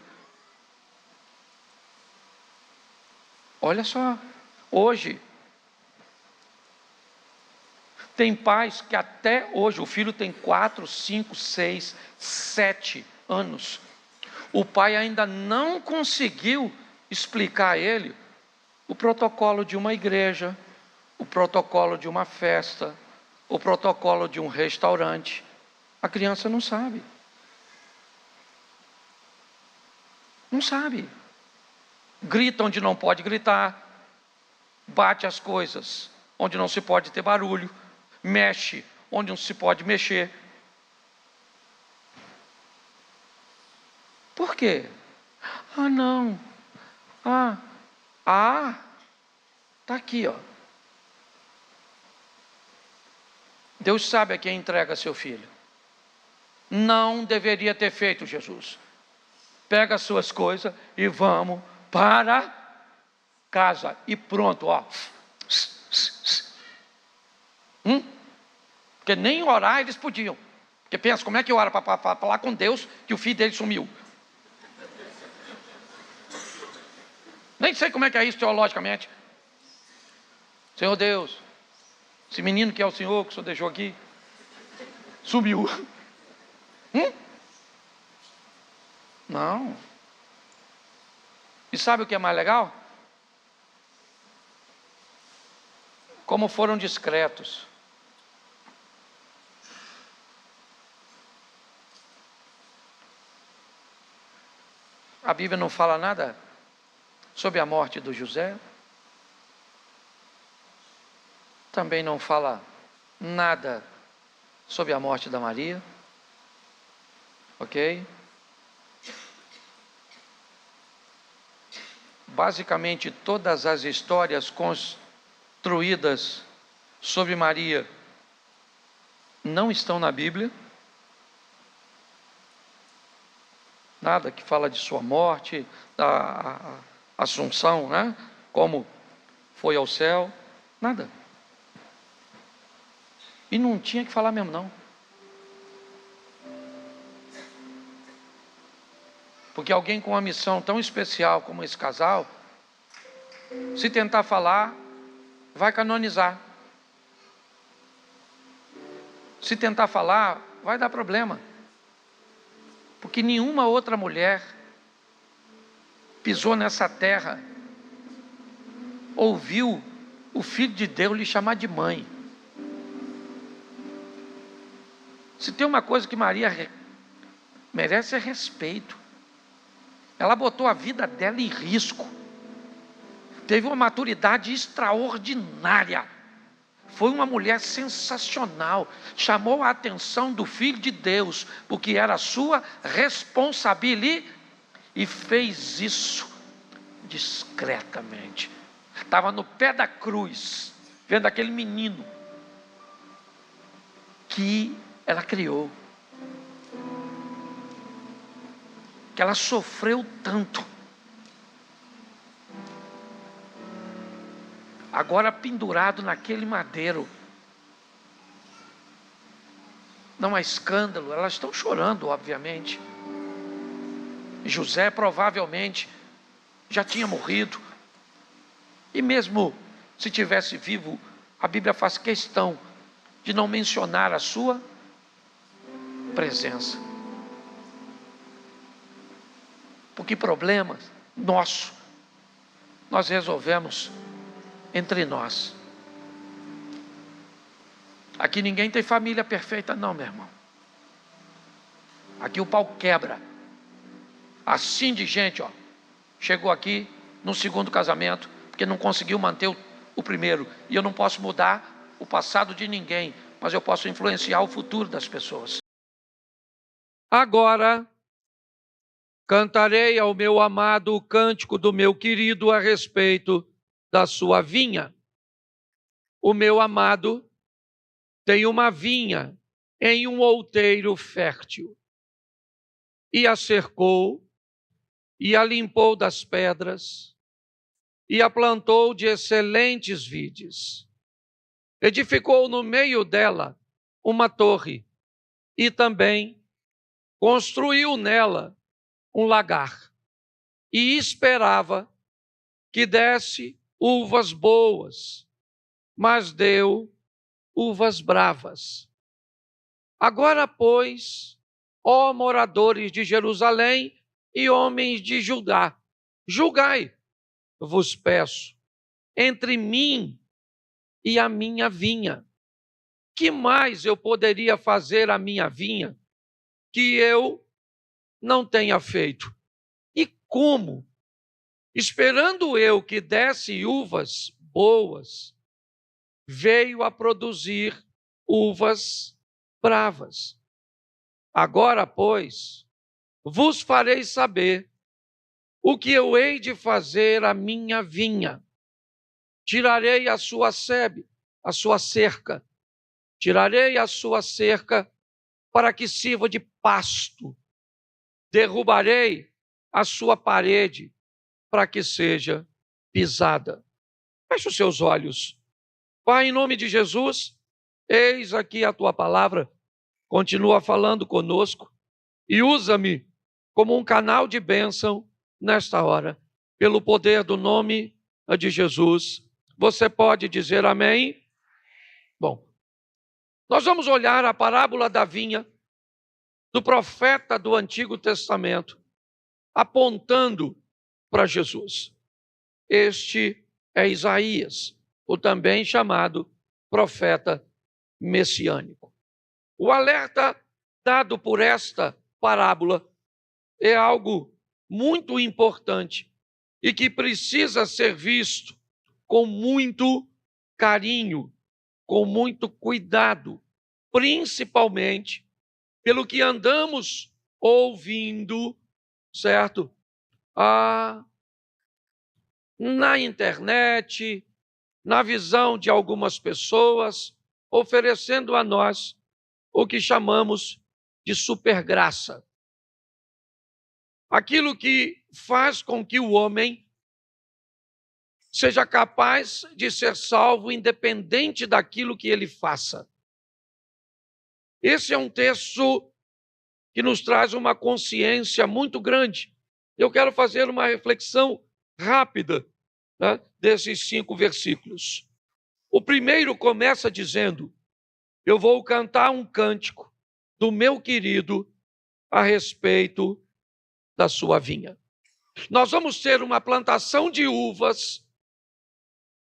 Speaker 1: Olha só, hoje, tem pais que até hoje, o filho tem 4, 5, 6, 7 anos. O pai ainda não conseguiu explicar a ele o protocolo de uma igreja, o protocolo de uma festa, o protocolo de um restaurante. A criança não sabe. Não sabe. Grita onde não pode gritar, bate as coisas onde não se pode ter barulho, mexe onde não se pode mexer. Por quê? Ah, não. Está aqui, ó. Deus sabe a quem entrega seu filho. Não deveria ter feito, Jesus. Pega as suas coisas e vamos para casa. E pronto, ó. Porque nem orar eles podiam. Porque pensa, como é que ora para falar com Deus que o filho dele sumiu? Nem sei como é que é isso teologicamente. Senhor Deus, esse menino que é o Senhor, que o Senhor deixou aqui, sumiu. Não. E sabe o que é mais legal? Como foram discretos. A Bíblia não fala nada sobre a morte do José. Também não fala nada sobre a morte da Maria. Ok? Basicamente, todas as histórias construídas sobre Maria não estão na Bíblia. Nada que fala de sua morte, da assunção, né? Como foi ao céu, nada. E não tinha que falar mesmo, não. Porque alguém com uma missão tão especial como esse casal, se tentar falar, vai canonizar. Se tentar falar, vai dar problema. Porque nenhuma outra mulher pisou nessa terra, ouviu o Filho de Deus lhe chamar de mãe. Se tem uma coisa que Maria merece é respeito. Ela botou a vida dela em risco. Teve uma maturidade extraordinária. Foi uma mulher sensacional. Chamou a atenção do Filho de Deus, porque era a sua responsabilidade. E fez isso discretamente. Estava no pé da cruz, vendo aquele menino que ela criou. Que ela sofreu tanto. Agora pendurado naquele madeiro. Não há escândalo, elas estão chorando, obviamente. José provavelmente já tinha morrido. E mesmo se tivesse vivo, a Bíblia faz questão de não mencionar a sua presença. Porque problemas nossos, nós resolvemos entre nós. Aqui ninguém tem família perfeita não, meu irmão. Aqui o pau quebra. Assim de gente, ó, chegou aqui no segundo casamento, porque não conseguiu manter o primeiro. E eu não posso mudar o passado de ninguém, mas eu posso influenciar o futuro das pessoas. Agora, cantarei ao meu amado o cântico do meu querido a respeito da sua vinha. O meu amado tem uma vinha em um outeiro fértil, e a cercou, e a limpou das pedras, e a plantou de excelentes vides. Edificou no meio dela uma torre, e também construiu nela um lagar, e esperava que desse uvas boas, mas deu uvas bravas. Agora, pois, ó moradores de Jerusalém e homens de Judá, julgai, vos peço, entre mim e a minha vinha. Que mais eu poderia fazer à minha vinha que eu não tenha feito? E como? Esperando eu que desse uvas boas, veio a produzir uvas bravas. Agora, pois, vos farei saber o que eu hei de fazer à minha vinha. Tirarei a sua sebe, a sua cerca, tirarei a sua cerca para que sirva de pasto. Derrubarei a sua parede para que seja pisada. Feche os seus olhos. Pai, em nome de Jesus, eis aqui a tua palavra. Continua falando conosco e usa-me como um canal de bênção nesta hora. Pelo poder do nome de Jesus. Você pode dizer amém? Bom, nós vamos olhar a parábola da vinha do profeta do Antigo Testamento, apontando para Jesus. Este é Isaías, o também chamado profeta messiânico. O alerta dado por esta parábola é algo muito importante e que precisa ser visto com muito carinho, com muito cuidado, principalmente pelo que andamos ouvindo, certo? Na internet, na visão de algumas pessoas, oferecendo a nós o que chamamos de supergraça. Aquilo que faz com que o homem seja capaz de ser salvo independente daquilo que ele faça. Esse é um texto que nos traz uma consciência muito grande. Eu quero fazer uma reflexão rápida, né, desses 5 versículos. O primeiro começa dizendo: eu vou cantar um cântico do meu querido a respeito da sua vinha. Nós vamos ter uma plantação de uvas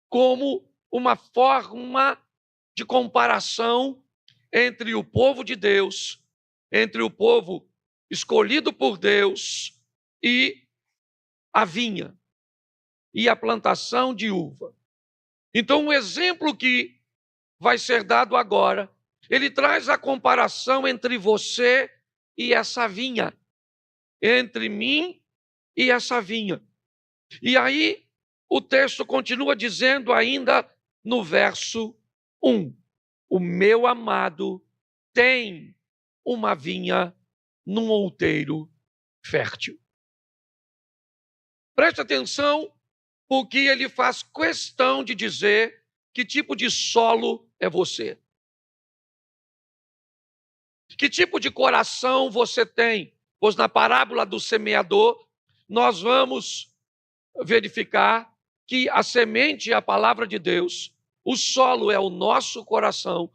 Speaker 1: como uma forma de comparação entre o povo de Deus, entre o povo escolhido por Deus e a vinha, e a plantação de uva. Então, o exemplo que vai ser dado agora, ele traz a comparação entre você e essa vinha, entre mim e essa vinha. E aí, o texto continua dizendo ainda no verso 1, o meu amado tem uma vinha num outeiro fértil. Preste atenção, porque ele faz questão de dizer que tipo de solo é você. Que tipo de coração você tem? Pois na parábola do semeador, nós vamos verificar que a semente é a palavra de Deus, o solo é o nosso coração,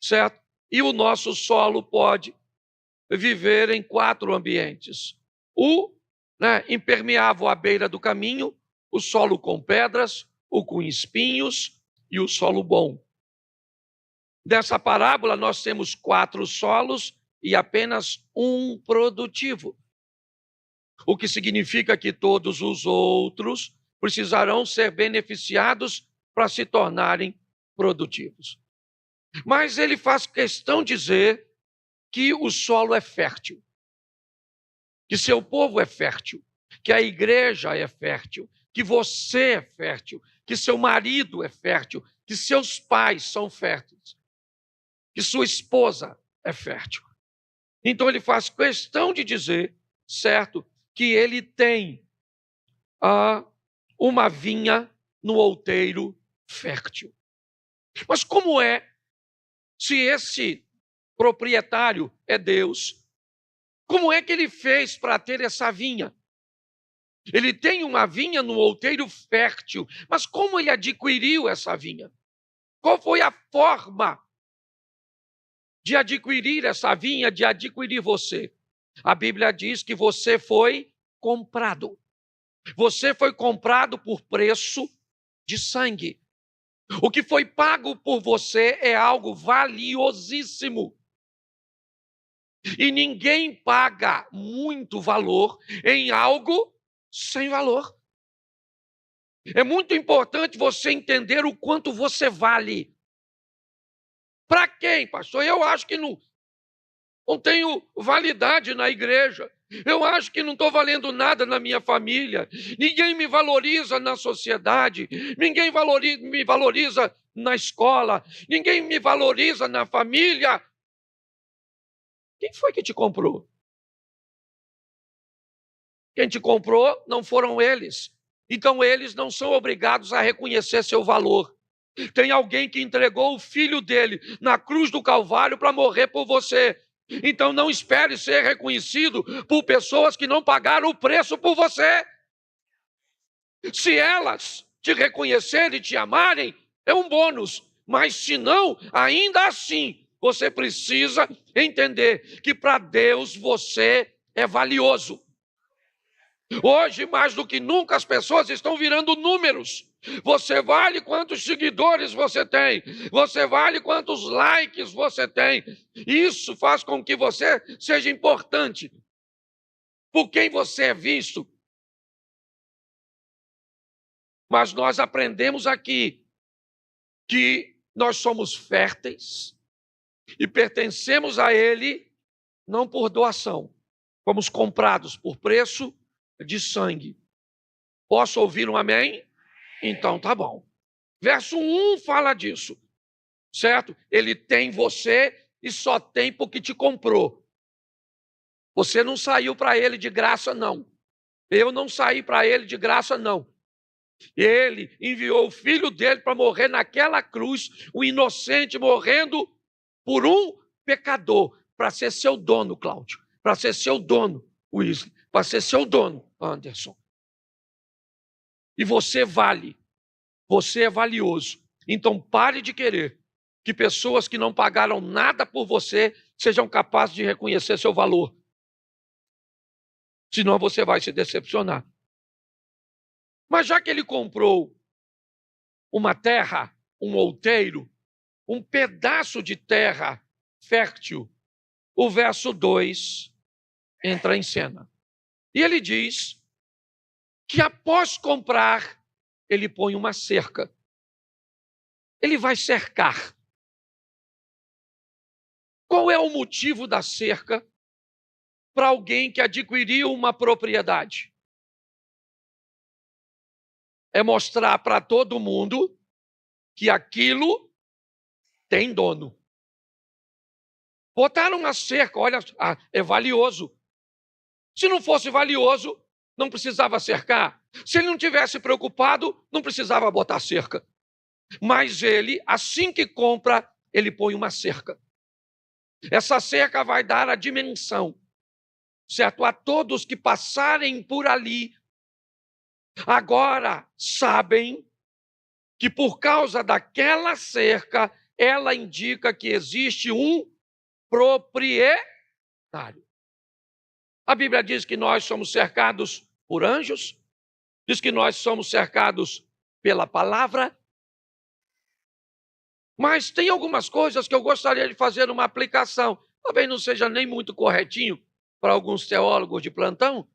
Speaker 1: certo? E o nosso solo pode viver em 4 ambientes. O impermeável à beira do caminho, o solo com pedras, o com espinhos e o solo bom. Dessa parábola nós temos 4 solos e apenas um produtivo. O que significa que todos os outros precisarão ser beneficiados para se tornarem produtivos. Mas ele faz questão de dizer que o solo é fértil, que seu povo é fértil, que a igreja é fértil, que você é fértil, que seu marido é fértil, que seus pais são férteis, que sua esposa é fértil. Então ele faz questão de dizer, certo, que ele tem uma vinha no outeiro fértil. Mas como é, se esse proprietário é Deus, como é que ele fez para ter essa vinha? Ele tem uma vinha no outeiro fértil. Mas como ele adquiriu essa vinha? Qual foi a forma de adquirir essa vinha, de adquirir você? A Bíblia diz que você foi comprado. Você foi comprado por preço de sangue. O que foi pago por você é algo valiosíssimo. E ninguém paga muito valor em algo sem valor. É muito importante você entender o quanto você vale. Para quem, pastor? Eu acho que não tenho validade na igreja. Eu acho que não estou valendo nada na minha família. Ninguém me valoriza na sociedade. Ninguém me valoriza na escola. Ninguém me valoriza na família. Quem foi que te comprou? Quem te comprou não foram eles. Então eles não são obrigados a reconhecer seu valor. Tem alguém que entregou o filho dele na cruz do Calvário para morrer por você. Então não espere ser reconhecido por pessoas que não pagaram o preço por você. Se elas te reconhecerem e te amarem, é um bônus. Mas se não, ainda assim, você precisa entender que para Deus você é valioso. Hoje, mais do que nunca, as pessoas estão virando números. Você vale quantos seguidores você tem. Você vale quantos likes você tem. Isso faz com que você seja importante. Por quem você é visto. Mas nós aprendemos aqui que nós somos férteis e pertencemos a Ele não por doação. Fomos comprados por preço de sangue. Posso ouvir um amém? Então tá bom. Verso 1 fala disso, certo? Ele tem você e só tem porque te comprou. Você não saiu para ele de graça, não. Eu não saí para ele de graça, não. Ele enviou o filho dele para morrer naquela cruz, o inocente morrendo por um pecador, para ser seu dono, Cláudio, para ser seu dono, Wesley, para ser seu dono, Anderson. E você vale, você é valioso. Então pare de querer que pessoas que não pagaram nada por você sejam capazes de reconhecer seu valor. Senão você vai se decepcionar. Mas já que ele comprou uma terra, um outeiro, um pedaço de terra fértil, o verso 2 entra em cena. E ele diz que após comprar, ele põe uma cerca. Ele vai cercar. Qual é o motivo da cerca para alguém que adquiriu uma propriedade? É mostrar para todo mundo que aquilo tem dono. Botaram uma cerca, olha, é valioso. Se não fosse valioso, não precisava cercar. Se ele não tivesse preocupado, não precisava botar cerca. Mas ele, assim que compra, ele põe uma cerca. Essa cerca vai dar a dimensão, certo? A todos que passarem por ali, agora sabem que por causa daquela cerca, ela indica que existe um proprietário. A Bíblia diz que nós somos cercados por anjos, diz que nós somos cercados pela palavra, mas tem algumas coisas que eu gostaria de fazer uma aplicação. Talvez não seja nem muito corretinho para alguns teólogos de plantão,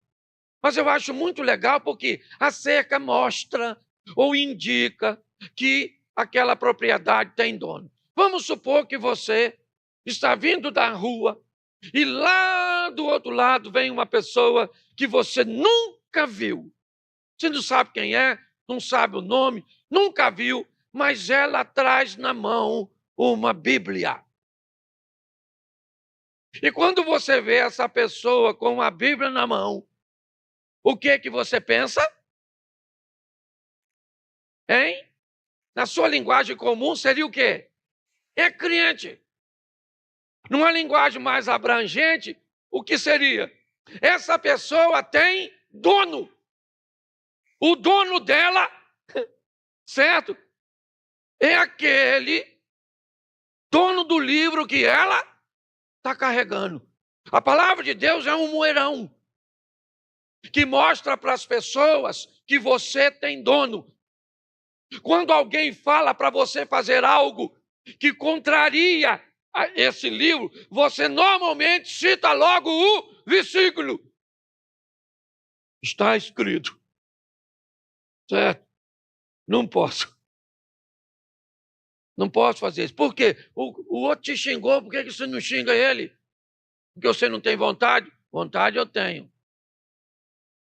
Speaker 1: mas eu acho muito legal porque a cerca mostra ou indica que aquela propriedade tem dono. Vamos supor que você está vindo da rua e lá do outro lado vem uma pessoa que você nunca viu. Você não sabe quem é, não sabe o nome, nunca viu, mas ela traz na mão uma Bíblia. E quando você vê essa pessoa com a Bíblia na mão, o que você pensa? Hein? Na sua linguagem comum seria o quê? É crente. Numa linguagem mais abrangente, o que seria? Essa pessoa tem dono. O dono dela, certo? É aquele dono do livro que ela está carregando. A palavra de Deus é um moerão que mostra para as pessoas que você tem dono. Quando alguém fala para você fazer algo que contraria esse livro, você normalmente cita logo o versículo. Está escrito. Certo? Não posso. Não posso fazer isso. Por quê? O outro te xingou, por que você não xinga ele? Porque você não tem vontade? Vontade eu tenho.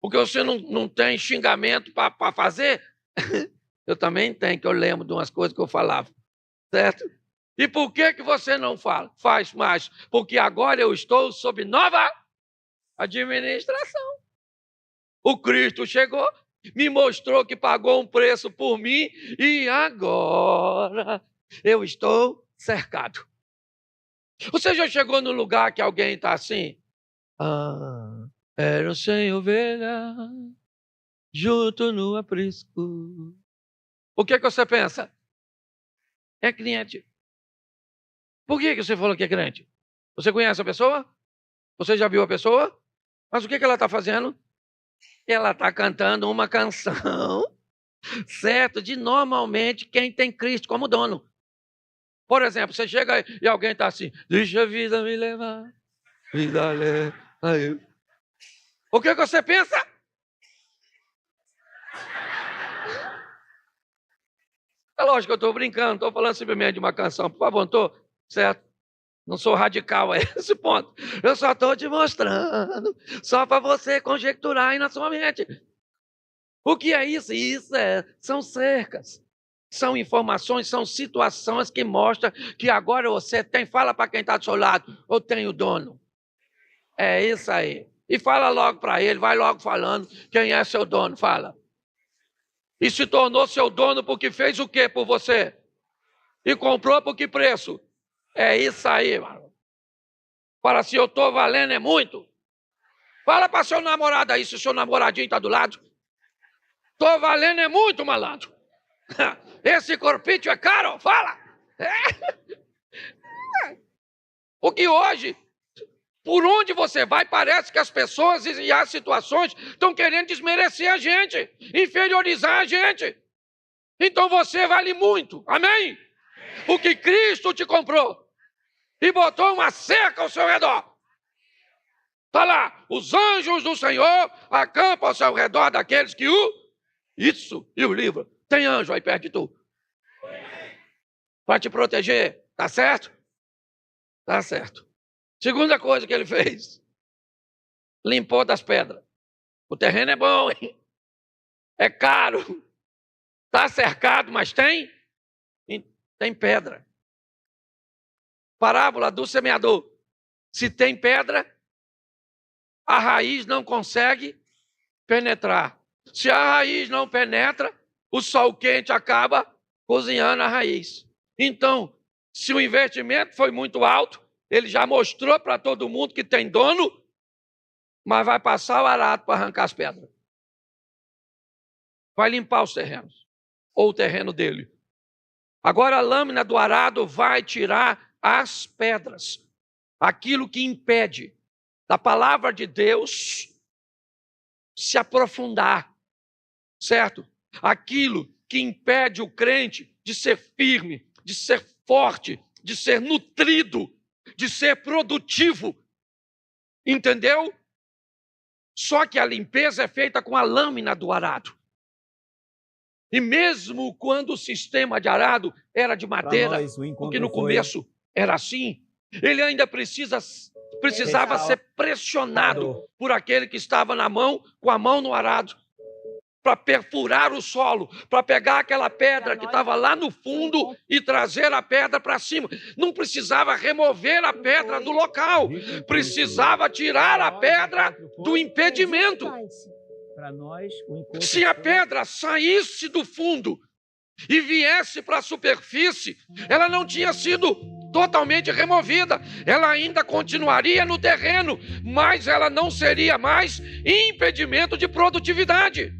Speaker 1: Porque você não tem xingamento para fazer? Eu também tenho, que eu lembro de umas coisas que eu falava. Certo? E por que você não faz mais? Porque agora eu estou sob nova administração. O Cristo chegou, me mostrou que pagou um preço por mim e agora eu estou cercado. Você já chegou no lugar que alguém está assim? Era sem ovelha, junto no aprisco. O que você pensa? É crente. Por que você falou que é crente? Você conhece a pessoa? Você já viu a pessoa? Mas o que ela está fazendo? Ela está cantando uma canção, certo? De normalmente quem tem Cristo como dono. Por exemplo, você chega e alguém está assim, deixa a vida me levar, vida leva eu. O que você pensa? É lógico que eu estou brincando, estou falando simplesmente de uma canção, por favor, não estou, certo? Não sou radical a esse ponto. Eu só estou te mostrando, só para você conjecturar aí na sua mente. O que é isso? São cercas. São informações, são situações que mostram que agora você tem. Fala para quem está do seu lado, eu tenho dono. É isso aí. E fala logo para ele, vai logo falando quem é seu dono, fala. E se tornou seu dono porque fez o quê por você? E comprou por que preço? É isso aí, mano. Fala, se eu estou valendo é muito. Fala para seu namorado aí, se o seu namoradinho está do lado. Estou valendo é muito, malandro. Esse corpite é caro, fala. Porque hoje, por onde você vai, parece que as pessoas e as situações estão querendo desmerecer a gente, inferiorizar a gente. Então você vale muito, amém? Porque Cristo te comprou e botou uma cerca ao seu redor. Está lá, os anjos do Senhor acampam ao seu redor daqueles que Isso, e o livro. Tem anjo aí perto de tu. Para te proteger, tá certo? Tá certo. Segunda coisa que ele fez. Limpou das pedras. O terreno é bom, hein? É caro. Está cercado, mas tem pedra. Parábola do semeador. Se tem pedra, a raiz não consegue penetrar. Se a raiz não penetra, o sol quente acaba cozinhando a raiz. Então, se o investimento foi muito alto, ele já mostrou para todo mundo que tem dono, mas vai passar o arado para arrancar as pedras. Vai limpar os terrenos, ou o terreno dele. Agora a lâmina do arado vai tirar as pedras, aquilo que impede da palavra de Deus se aprofundar, certo? Aquilo que impede o crente de ser firme, de ser forte, de ser nutrido, de ser produtivo. Entendeu? Só que a limpeza é feita com a lâmina do arado. E mesmo quando o sistema de arado era de madeira, porque no começo era assim, ele ainda precisava ser pressionado por aquele que estava na mão, com a mão no arado, para perfurar o solo, para pegar aquela pedra que estava lá no fundo e trazer a pedra para cima. Não precisava remover a pedra do local, precisava tirar a pedra do impedimento. Se a pedra saísse do fundo e viesse para a superfície, ela não tinha sido totalmente removida, ela ainda continuaria no terreno, mas ela não seria mais impedimento de produtividade.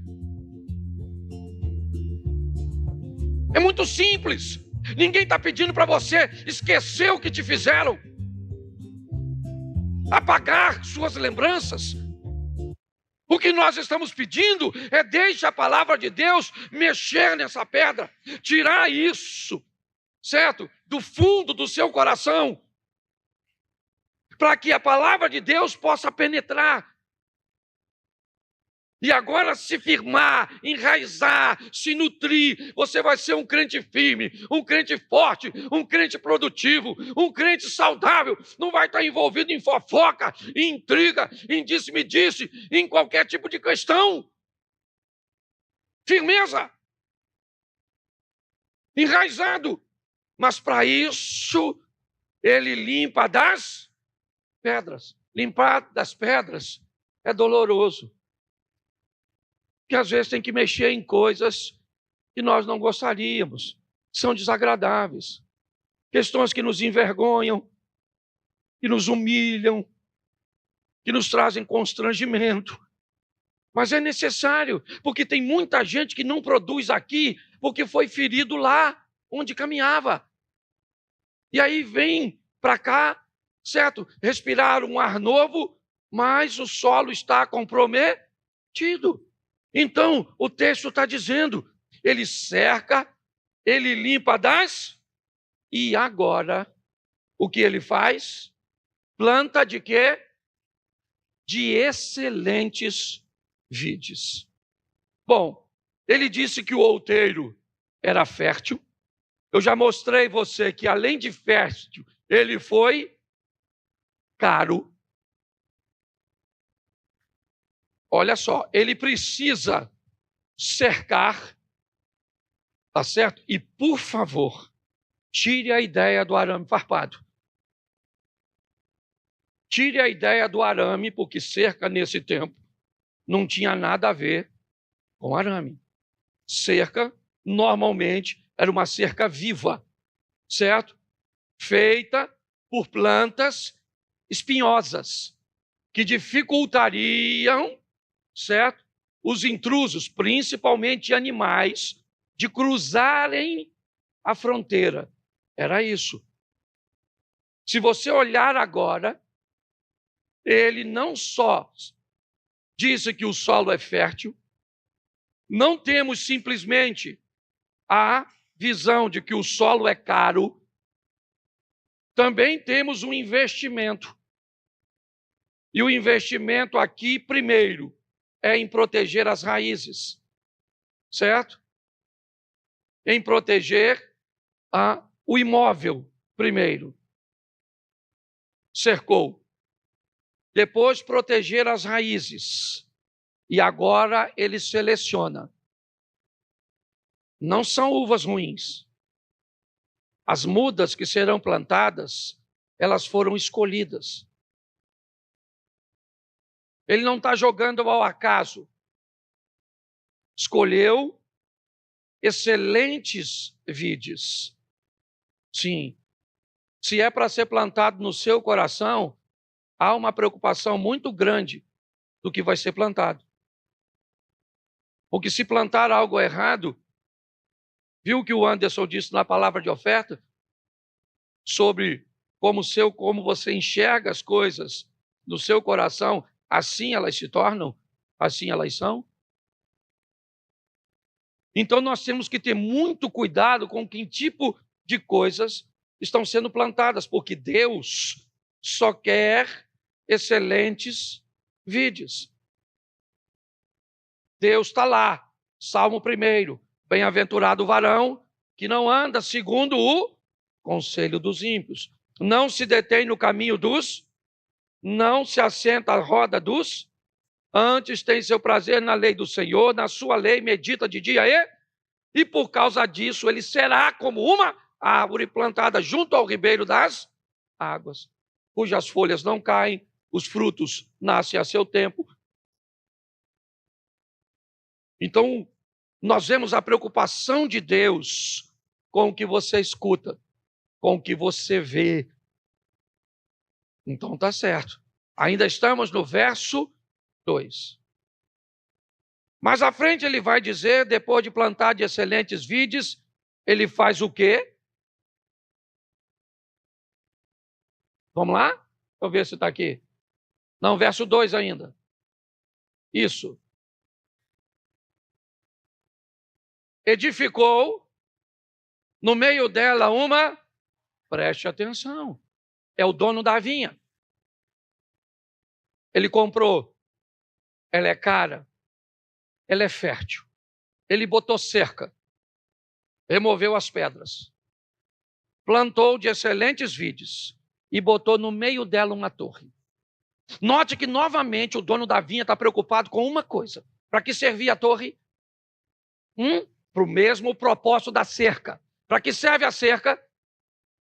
Speaker 1: É muito simples. Ninguém está pedindo para você esquecer o que te fizeram, apagar suas lembranças. O que nós estamos pedindo é deixe a palavra de Deus mexer nessa pedra, tirar isso, certo? Do fundo do seu coração, para que a palavra de Deus possa penetrar. E agora se firmar, enraizar, se nutrir, você vai ser um crente firme, um crente forte, um crente produtivo, um crente saudável. Não vai estar envolvido em fofoca, em intriga, em disse-me-disse, em qualquer tipo de questão. Firmeza. Enraizado. Mas para isso, ele limpa das pedras. Limpar das pedras é doloroso. Que às vezes tem que mexer em coisas que nós não gostaríamos, são desagradáveis, questões que nos envergonham, que nos humilham, que nos trazem constrangimento. Mas é necessário, porque tem muita gente que não produz aqui porque foi ferido lá onde caminhava. E aí vem para cá, certo? Respirar um ar novo, mas o solo está comprometido. Então, o texto está dizendo, ele cerca, ele limpa das... E agora, o que ele faz? Planta de quê? De excelentes vides. Bom, ele disse que o outeiro era fértil. Eu já mostrei você que, além de fértil, ele foi caro. Olha só, ele precisa cercar, tá certo? E, por favor, tire a ideia do arame farpado. Tire a ideia do arame, porque cerca nesse tempo não tinha nada a ver com arame. Cerca, normalmente, era uma cerca viva, certo? Feita por plantas espinhosas, que dificultariam, certo? Os intrusos, principalmente animais, de cruzarem a fronteira. Era isso. Se você olhar agora, ele não só disse que o solo é fértil, não temos simplesmente a visão de que o solo é caro, também temos um investimento. E o investimento aqui, primeiro, é em proteger as raízes, certo? Em proteger o imóvel, primeiro. Cercou. Depois, proteger as raízes. E agora ele seleciona. Não são uvas ruins. As mudas que serão plantadas, elas foram escolhidas. Ele não está jogando ao acaso. Escolheu excelentes vides. Sim. Se é para ser plantado no seu coração, há uma preocupação muito grande do que vai ser plantado. Porque se plantar algo errado, viu o que o Anderson disse na palavra de oferta? Sobre como você enxerga as coisas no seu coração, assim elas se tornam, assim elas são. Então nós temos que ter muito cuidado com que tipo de coisas estão sendo plantadas, porque Deus só quer excelentes vides. Deus está lá, Salmo 1, bem-aventurado o varão que não anda segundo o conselho dos ímpios, não se detém no caminho dos, não se assenta à roda dos, antes tem seu prazer na lei do Senhor, na sua lei medita de dia e por causa disso ele será como uma árvore plantada junto ao ribeiro das águas, cujas folhas não caem, os frutos nascem a seu tempo. Então, nós vemos a preocupação de Deus com o que você escuta, com o que você vê. Então, está certo. Ainda estamos no verso 2. Mais à frente ele vai dizer, depois de plantar de excelentes vides, ele faz o quê? Vamos lá? Deixa eu ver se está aqui. Não, verso 2 ainda. Isso. Edificou no meio dela uma... Preste atenção. É o dono da vinha. Ele comprou. Ela é cara. Ela é fértil. Ele botou cerca. Removeu as pedras. Plantou de excelentes vides. E botou no meio dela uma torre. Note que, novamente, o dono da vinha está preocupado com uma coisa. Para que servia a torre? Para o mesmo propósito da cerca. Para que serve a cerca?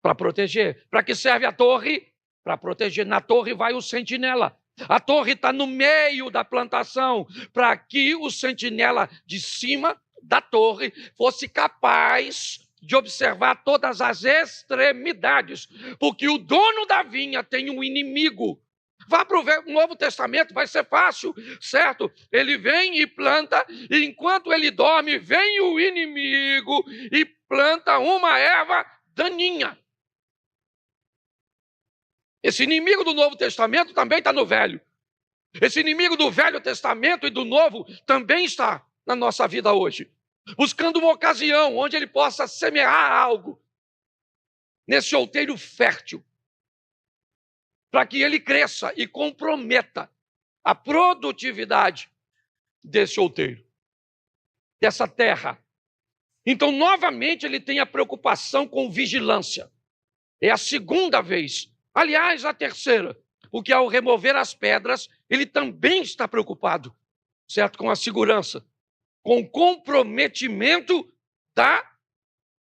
Speaker 1: Para proteger. Para que serve a torre? Para proteger. Na torre vai o sentinela. A torre está no meio da plantação, para que o sentinela de cima da torre fosse capaz de observar todas as extremidades, porque o dono da vinha tem um inimigo. Vá para o Novo Testamento, vai ser fácil, certo? Ele vem e planta, e enquanto ele dorme, vem o inimigo e planta uma erva daninha. Esse inimigo do Novo Testamento também está no Velho. Esse inimigo do Velho Testamento e do Novo também está na nossa vida hoje. Buscando uma ocasião onde ele possa semear algo nesse outeiro fértil, para que ele cresça e comprometa a produtividade desse outeiro, dessa terra. Então, novamente, ele tem a preocupação com vigilância. É a segunda vez. Aliás, a terceira, porque ao remover as pedras, ele também está preocupado, certo? Com a segurança, com o comprometimento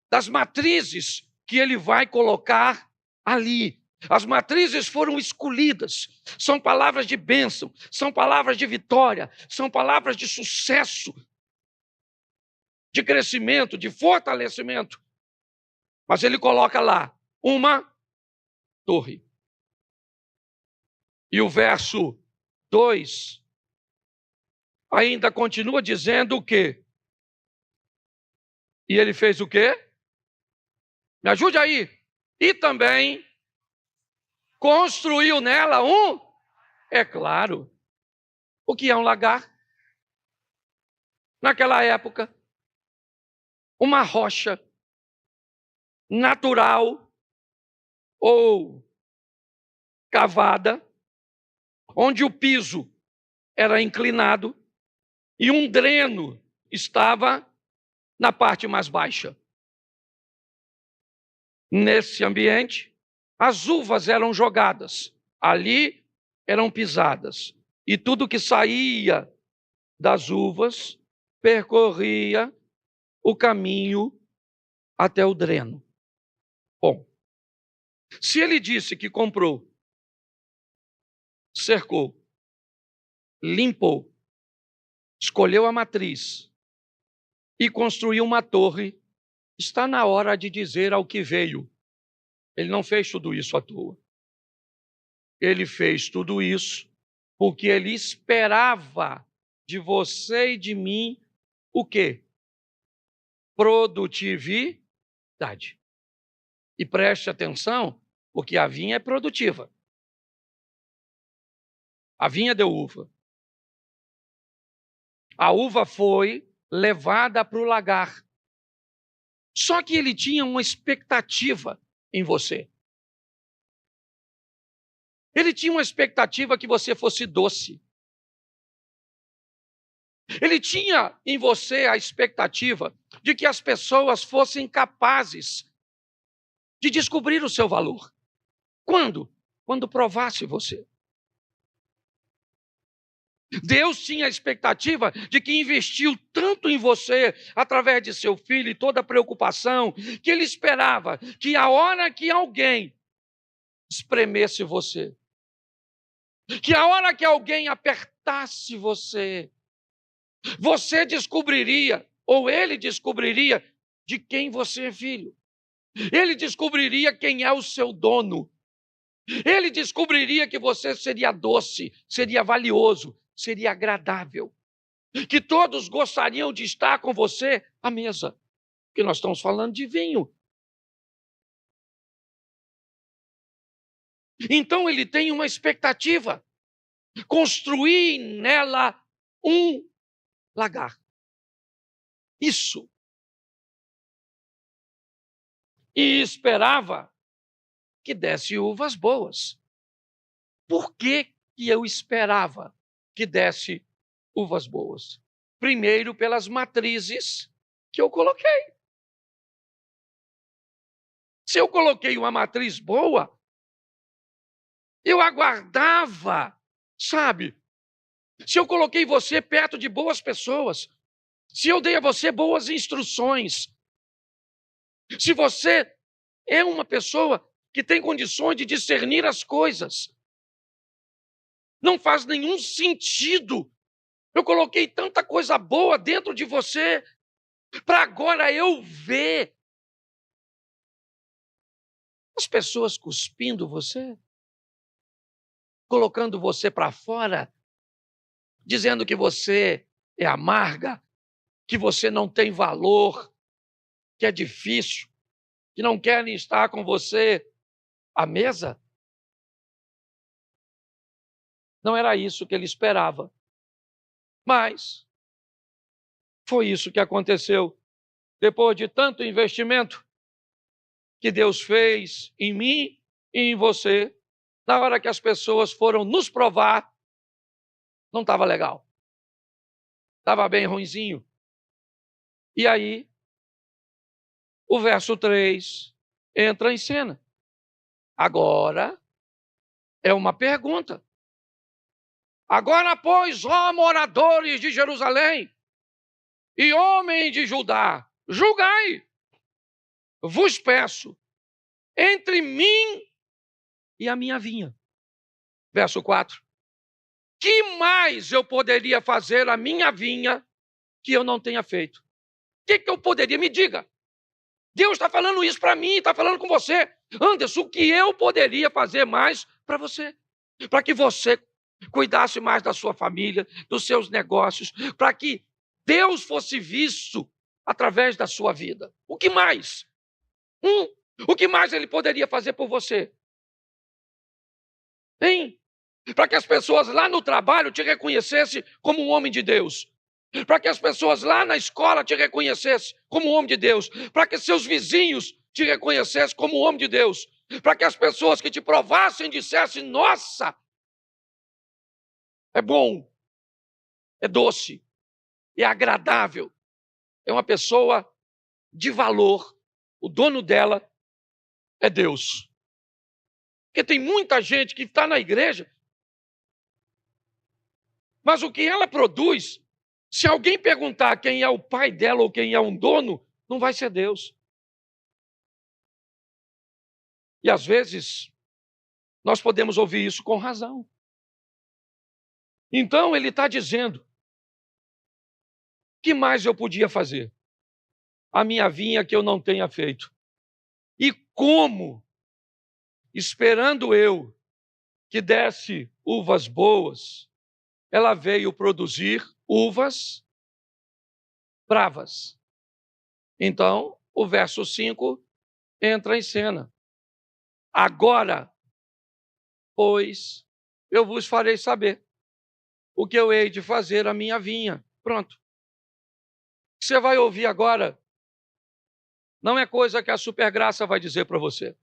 Speaker 1: das matrizes que ele vai colocar ali. As matrizes foram escolhidas, são palavras de bênção, são palavras de vitória, são palavras de sucesso, de crescimento, de fortalecimento. Mas ele coloca lá uma torre. E o verso 2 ainda continua dizendo o quê? E ele fez o quê? Me ajude aí. E também construiu nela é claro, o que é um lagar? Naquela época, uma rocha natural ou cavada, onde o piso era inclinado e um dreno estava na parte mais baixa. Nesse ambiente, as uvas eram jogadas, ali eram pisadas, e tudo que saía das uvas percorria o caminho até o dreno. Bom, se ele disse que comprou, cercou, limpou, escolheu a matriz e construiu uma torre, está na hora de dizer ao que veio. Ele não fez tudo isso à toa. Ele fez tudo isso porque ele esperava de você e de mim o quê? Produtividade. E preste atenção, porque a vinha é produtiva. A vinha deu uva. A uva foi levada para o lagar. Só que ele tinha uma expectativa em você. Ele tinha uma expectativa que você fosse doce. Ele tinha em você a expectativa de que as pessoas fossem capazes de descobrir o seu valor. Quando? Quando provasse você. Deus tinha a expectativa de que investiu tanto em você, através de seu filho e toda a preocupação, que ele esperava que a hora que alguém espremesse você, que a hora que alguém apertasse você, você descobriria, ou ele descobriria, de quem você é filho. Ele descobriria quem é o seu dono. Ele descobriria que você seria doce, seria valioso, seria agradável, que todos gostariam de estar com você à mesa. porque nós estamos falando de vinho. Então ele tem uma expectativa, construir nela um lagar. Isso. E esperava que desse uvas boas. Por que eu esperava que desse uvas boas? Primeiro, pelas matrizes que eu coloquei. Se eu coloquei uma matriz boa, eu aguardava, sabe? Se eu coloquei você perto de boas pessoas, se eu dei a você boas instruções, se você é uma pessoa que tem condições de discernir as coisas, não faz nenhum sentido. Eu coloquei tanta coisa boa dentro de você para agora eu ver as pessoas cuspindo você, colocando você para fora, dizendo que você é amarga, que você não tem valor, que é difícil, que não querem estar com você à mesa. Não era isso que ele esperava. Mas foi isso que aconteceu. Depois de tanto investimento que Deus fez em mim e em você, na hora que as pessoas foram nos provar, não estava legal. Estava bem ruinzinho. E aí, o verso 3 entra em cena. Agora é uma pergunta. Agora, pois, ó moradores de Jerusalém e homens de Judá, julgai, vos peço, entre mim e a minha vinha. Verso 4. Que mais eu poderia fazer à minha vinha que eu não tenha feito? O que eu poderia? Me diga. Deus está falando isso para mim, está falando com você. Anderson, o que eu poderia fazer mais para você? Para que você cuidasse mais da sua família, dos seus negócios, para que Deus fosse visto através da sua vida. O que mais? O que mais ele poderia fazer por você? Hein? Para que as pessoas lá no trabalho te reconhecessem como um homem de Deus. Para que as pessoas lá na escola te reconhecessem como um homem de Deus. Para que seus vizinhos te reconhecessem como um homem de Deus. Para que as pessoas que te provassem dissessem: nossa, é bom, é doce, é agradável, é uma pessoa de valor. O dono dela é Deus. Porque tem muita gente que está na igreja, mas o que ela produz, se alguém perguntar quem é o pai dela ou quem é um dono, não vai ser Deus. E às vezes, nós podemos ouvir isso com razão. Então ele está dizendo: o que mais eu podia fazer? A minha vinha que eu não tenha feito. E como, esperando eu que desse uvas boas, ela veio produzir uvas bravas. Então, o verso 5 entra em cena. Agora, pois, eu vos farei saber o que eu hei de fazer à minha vinha. Pronto. O que você vai ouvir agora não é coisa que a Supergraça vai dizer para você.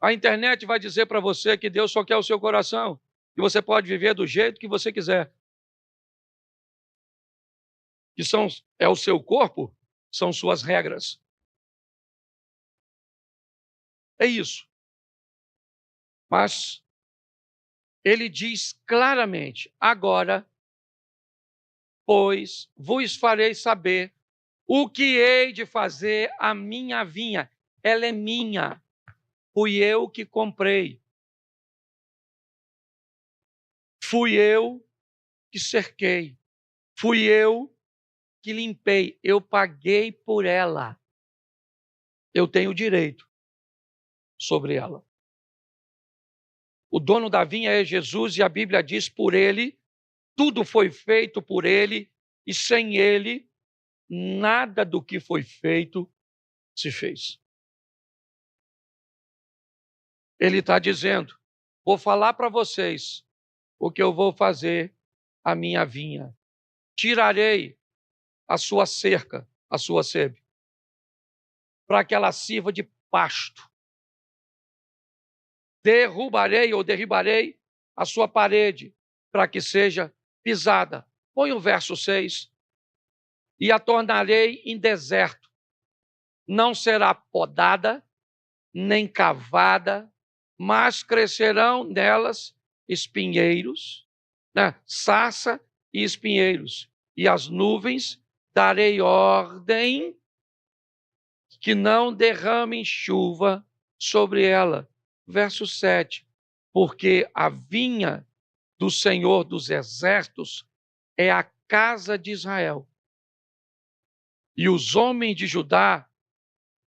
Speaker 1: A internet vai dizer para você que Deus só quer o seu coração, que você pode viver do jeito que você quiser. Que é o seu corpo, são suas regras. É isso. Mas ele diz claramente: agora, pois, vos farei saber o que hei de fazer à minha vinha. Ela é minha. Fui eu que comprei. Fui eu que cerquei. Fui eu que limpei. Eu paguei por ela. Eu tenho direito sobre ela. O dono da vinha é Jesus e a Bíblia diz: por ele, tudo foi feito por ele e sem ele, nada do que foi feito se fez. Ele está dizendo, vou falar para vocês o que eu vou fazer à minha vinha. Tirarei a sua cerca, a sua sebe, para que ela sirva de pasto. Derribarei a sua parede, para que seja pisada. Põe o verso 6. E a tornarei em deserto. Não será podada, nem cavada, mas crescerão nelas espinheiros, sarça e espinheiros. E as nuvens darei ordem que não derramem chuva sobre ela. Verso 7. Porque a vinha do Senhor dos Exércitos é a casa de Israel. E os homens de Judá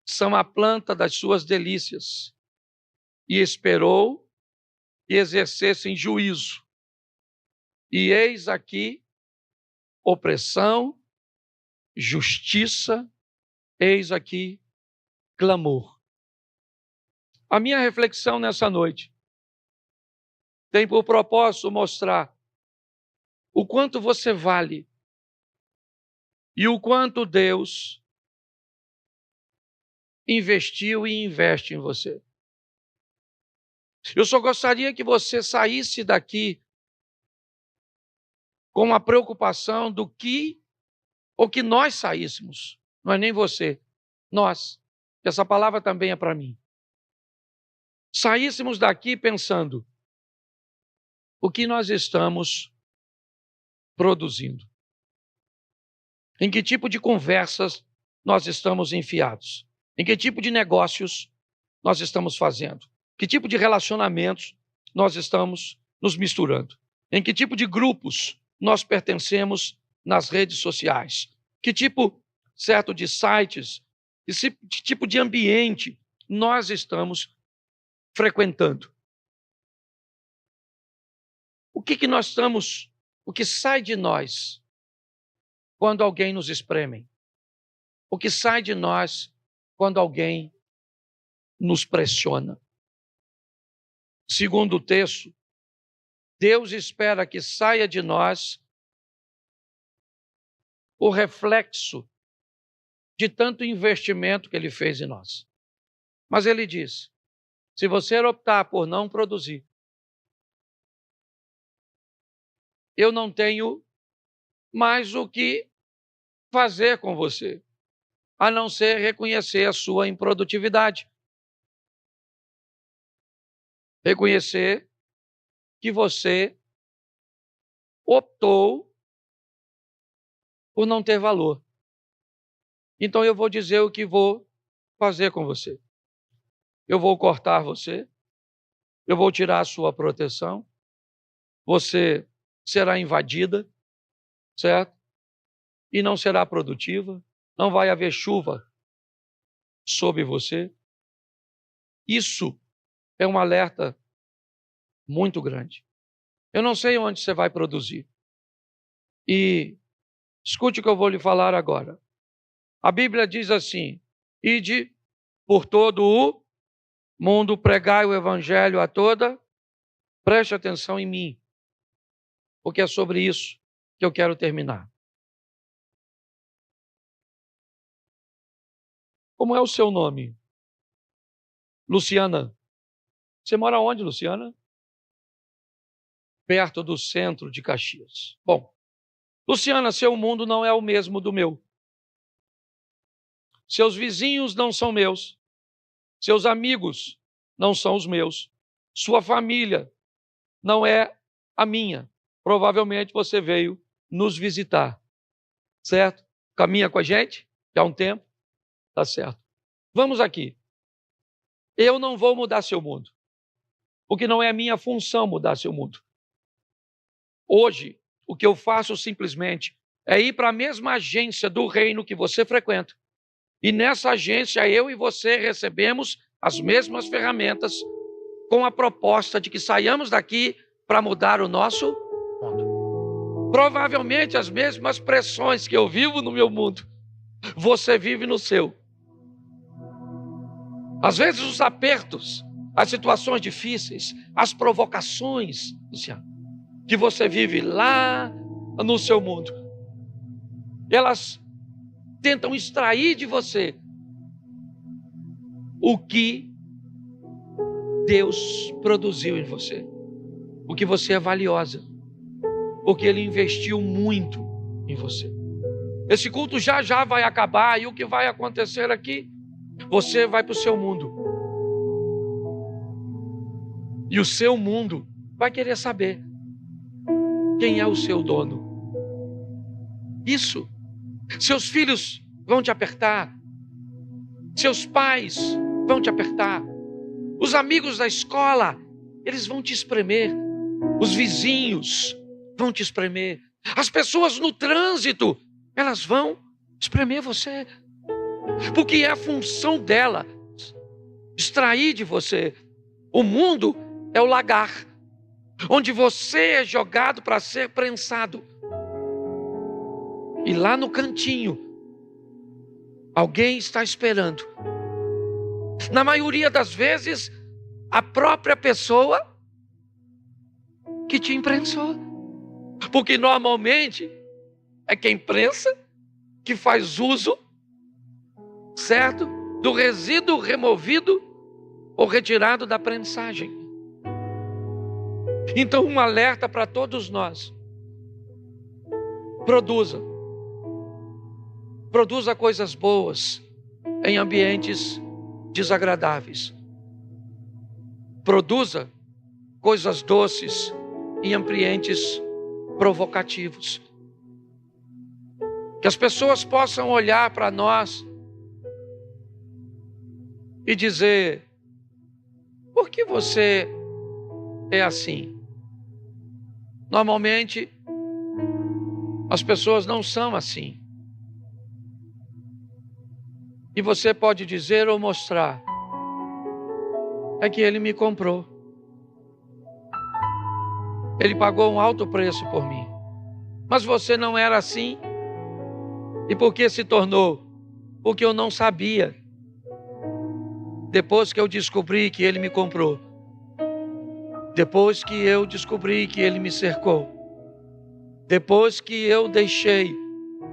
Speaker 1: são a planta das suas delícias. E esperou que exercessem juízo. E eis aqui opressão, justiça, eis aqui clamor. A minha reflexão nessa noite tem por propósito mostrar o quanto você vale e o quanto Deus investiu e investe em você. Eu só gostaria que você saísse daqui com a preocupação do que, ou que nós saíssemos, não é nem você, nós, essa palavra também é para mim. Saíssemos daqui pensando o que nós estamos produzindo. Em que tipo de conversas nós estamos enfiados? Em que tipo de negócios nós estamos fazendo? Que tipo de relacionamentos nós estamos nos misturando? Em que tipo de grupos nós pertencemos nas redes sociais? Que tipo, certo, de sites, que tipo de ambiente nós estamos frequentando? O que nós estamos, o que sai de nós quando alguém nos espreme? O que sai de nós quando alguém nos pressiona? Segundo o texto, Deus espera que saia de nós o reflexo de tanto investimento que Ele fez em nós. Mas Ele diz, se você optar por não produzir, eu não tenho mais o que fazer com você, a não ser reconhecer a sua improdutividade. Reconhecer que você optou por não ter valor. Então eu vou dizer o que vou fazer com você. Eu vou cortar você, eu vou tirar a sua proteção, você será invadida, certo? E não será produtiva, não vai haver chuva sobre você. Isso é um alerta muito grande. Eu não sei onde você vai produzir. E escute o que eu vou lhe falar agora. A Bíblia diz assim, ide por todo o mundo, pregai o evangelho a toda, preste atenção em mim, porque é sobre isso que eu quero terminar. Como é o seu nome? Luciana. Você mora onde, Luciana? Perto do centro de Caxias. Bom, Luciana, seu mundo não é o mesmo do meu. Seus vizinhos não são meus. Seus amigos não são os meus. Sua família não é a minha. Provavelmente você veio nos visitar, certo? Caminha com a gente já há um tempo, tá certo. Vamos aqui. Eu não vou mudar seu mundo, porque não é a minha função mudar seu mundo. Hoje, o que eu faço simplesmente é ir para a mesma agência do reino que você frequenta. E nessa agência, eu e você recebemos as mesmas ferramentas com a proposta de que saiamos daqui para mudar o nosso mundo. Provavelmente as mesmas pressões que eu vivo no meu mundo, você vive no seu. Às vezes os apertos, as situações difíceis, as provocações, Luciano, que você vive lá no seu mundo, elas tentam extrair de você o que Deus produziu em você, o que você é valiosa, porque Ele investiu muito em você. Esse culto já já vai acabar, e o que vai acontecer aqui? Você vai para o seu mundo, e o seu mundo vai querer saber quem é o seu dono. Isso. Seus filhos vão te apertar, seus pais vão te apertar, os amigos da escola, eles vão te espremer, os vizinhos vão te espremer, as pessoas no trânsito, elas vão espremer você, porque é a função dela extrair de você. O mundo é o lagar, onde você é jogado para ser prensado. E lá no cantinho, alguém está esperando. Na maioria das vezes, a própria pessoa que te imprensou. Porque normalmente é quem prensa que faz uso, certo? Do resíduo removido ou retirado da prensagem. Então, um alerta para todos nós. Produza coisas boas em ambientes desagradáveis. Produza coisas doces em ambientes provocativos. Que as pessoas possam olhar para nós e dizer: por que você é assim? Normalmente, as pessoas não são assim. E você pode dizer ou mostrar: é que Ele me comprou. Ele pagou um alto preço por mim. Mas você não era assim. E por que se tornou? Porque eu não sabia. Depois que eu descobri que Ele me comprou. Depois que eu descobri que Ele me cercou. Depois que eu deixei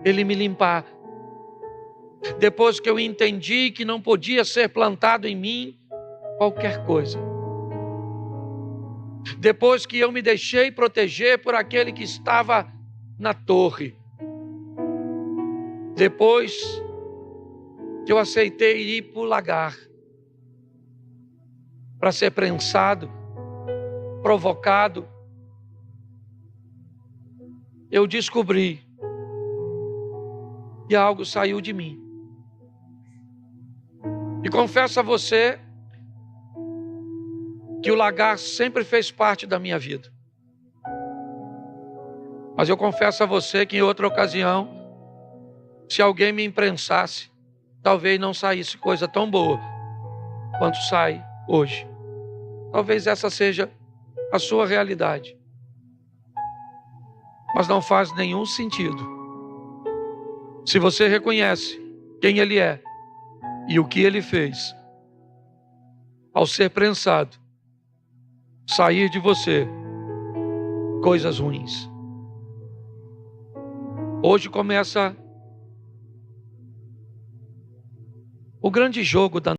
Speaker 1: Ele me limpar. Depois que eu entendi que não podia ser plantado em mim qualquer coisa. Depois que eu me deixei proteger por aquele que estava na torre. Depois que eu aceitei ir para o lagar para ser prensado, provocado, eu descobri que algo saiu de mim. E confesso a você que o lagar sempre fez parte da minha vida. Mas eu confesso a você que em outra ocasião, se alguém me imprensasse, talvez não saísse coisa tão boa quanto sai hoje. Talvez essa seja a sua realidade. Mas não faz nenhum sentido. Se você reconhece quem Ele é e o que Ele fez, ao ser prensado, sair de você coisas ruins. Hoje começa o grande jogo da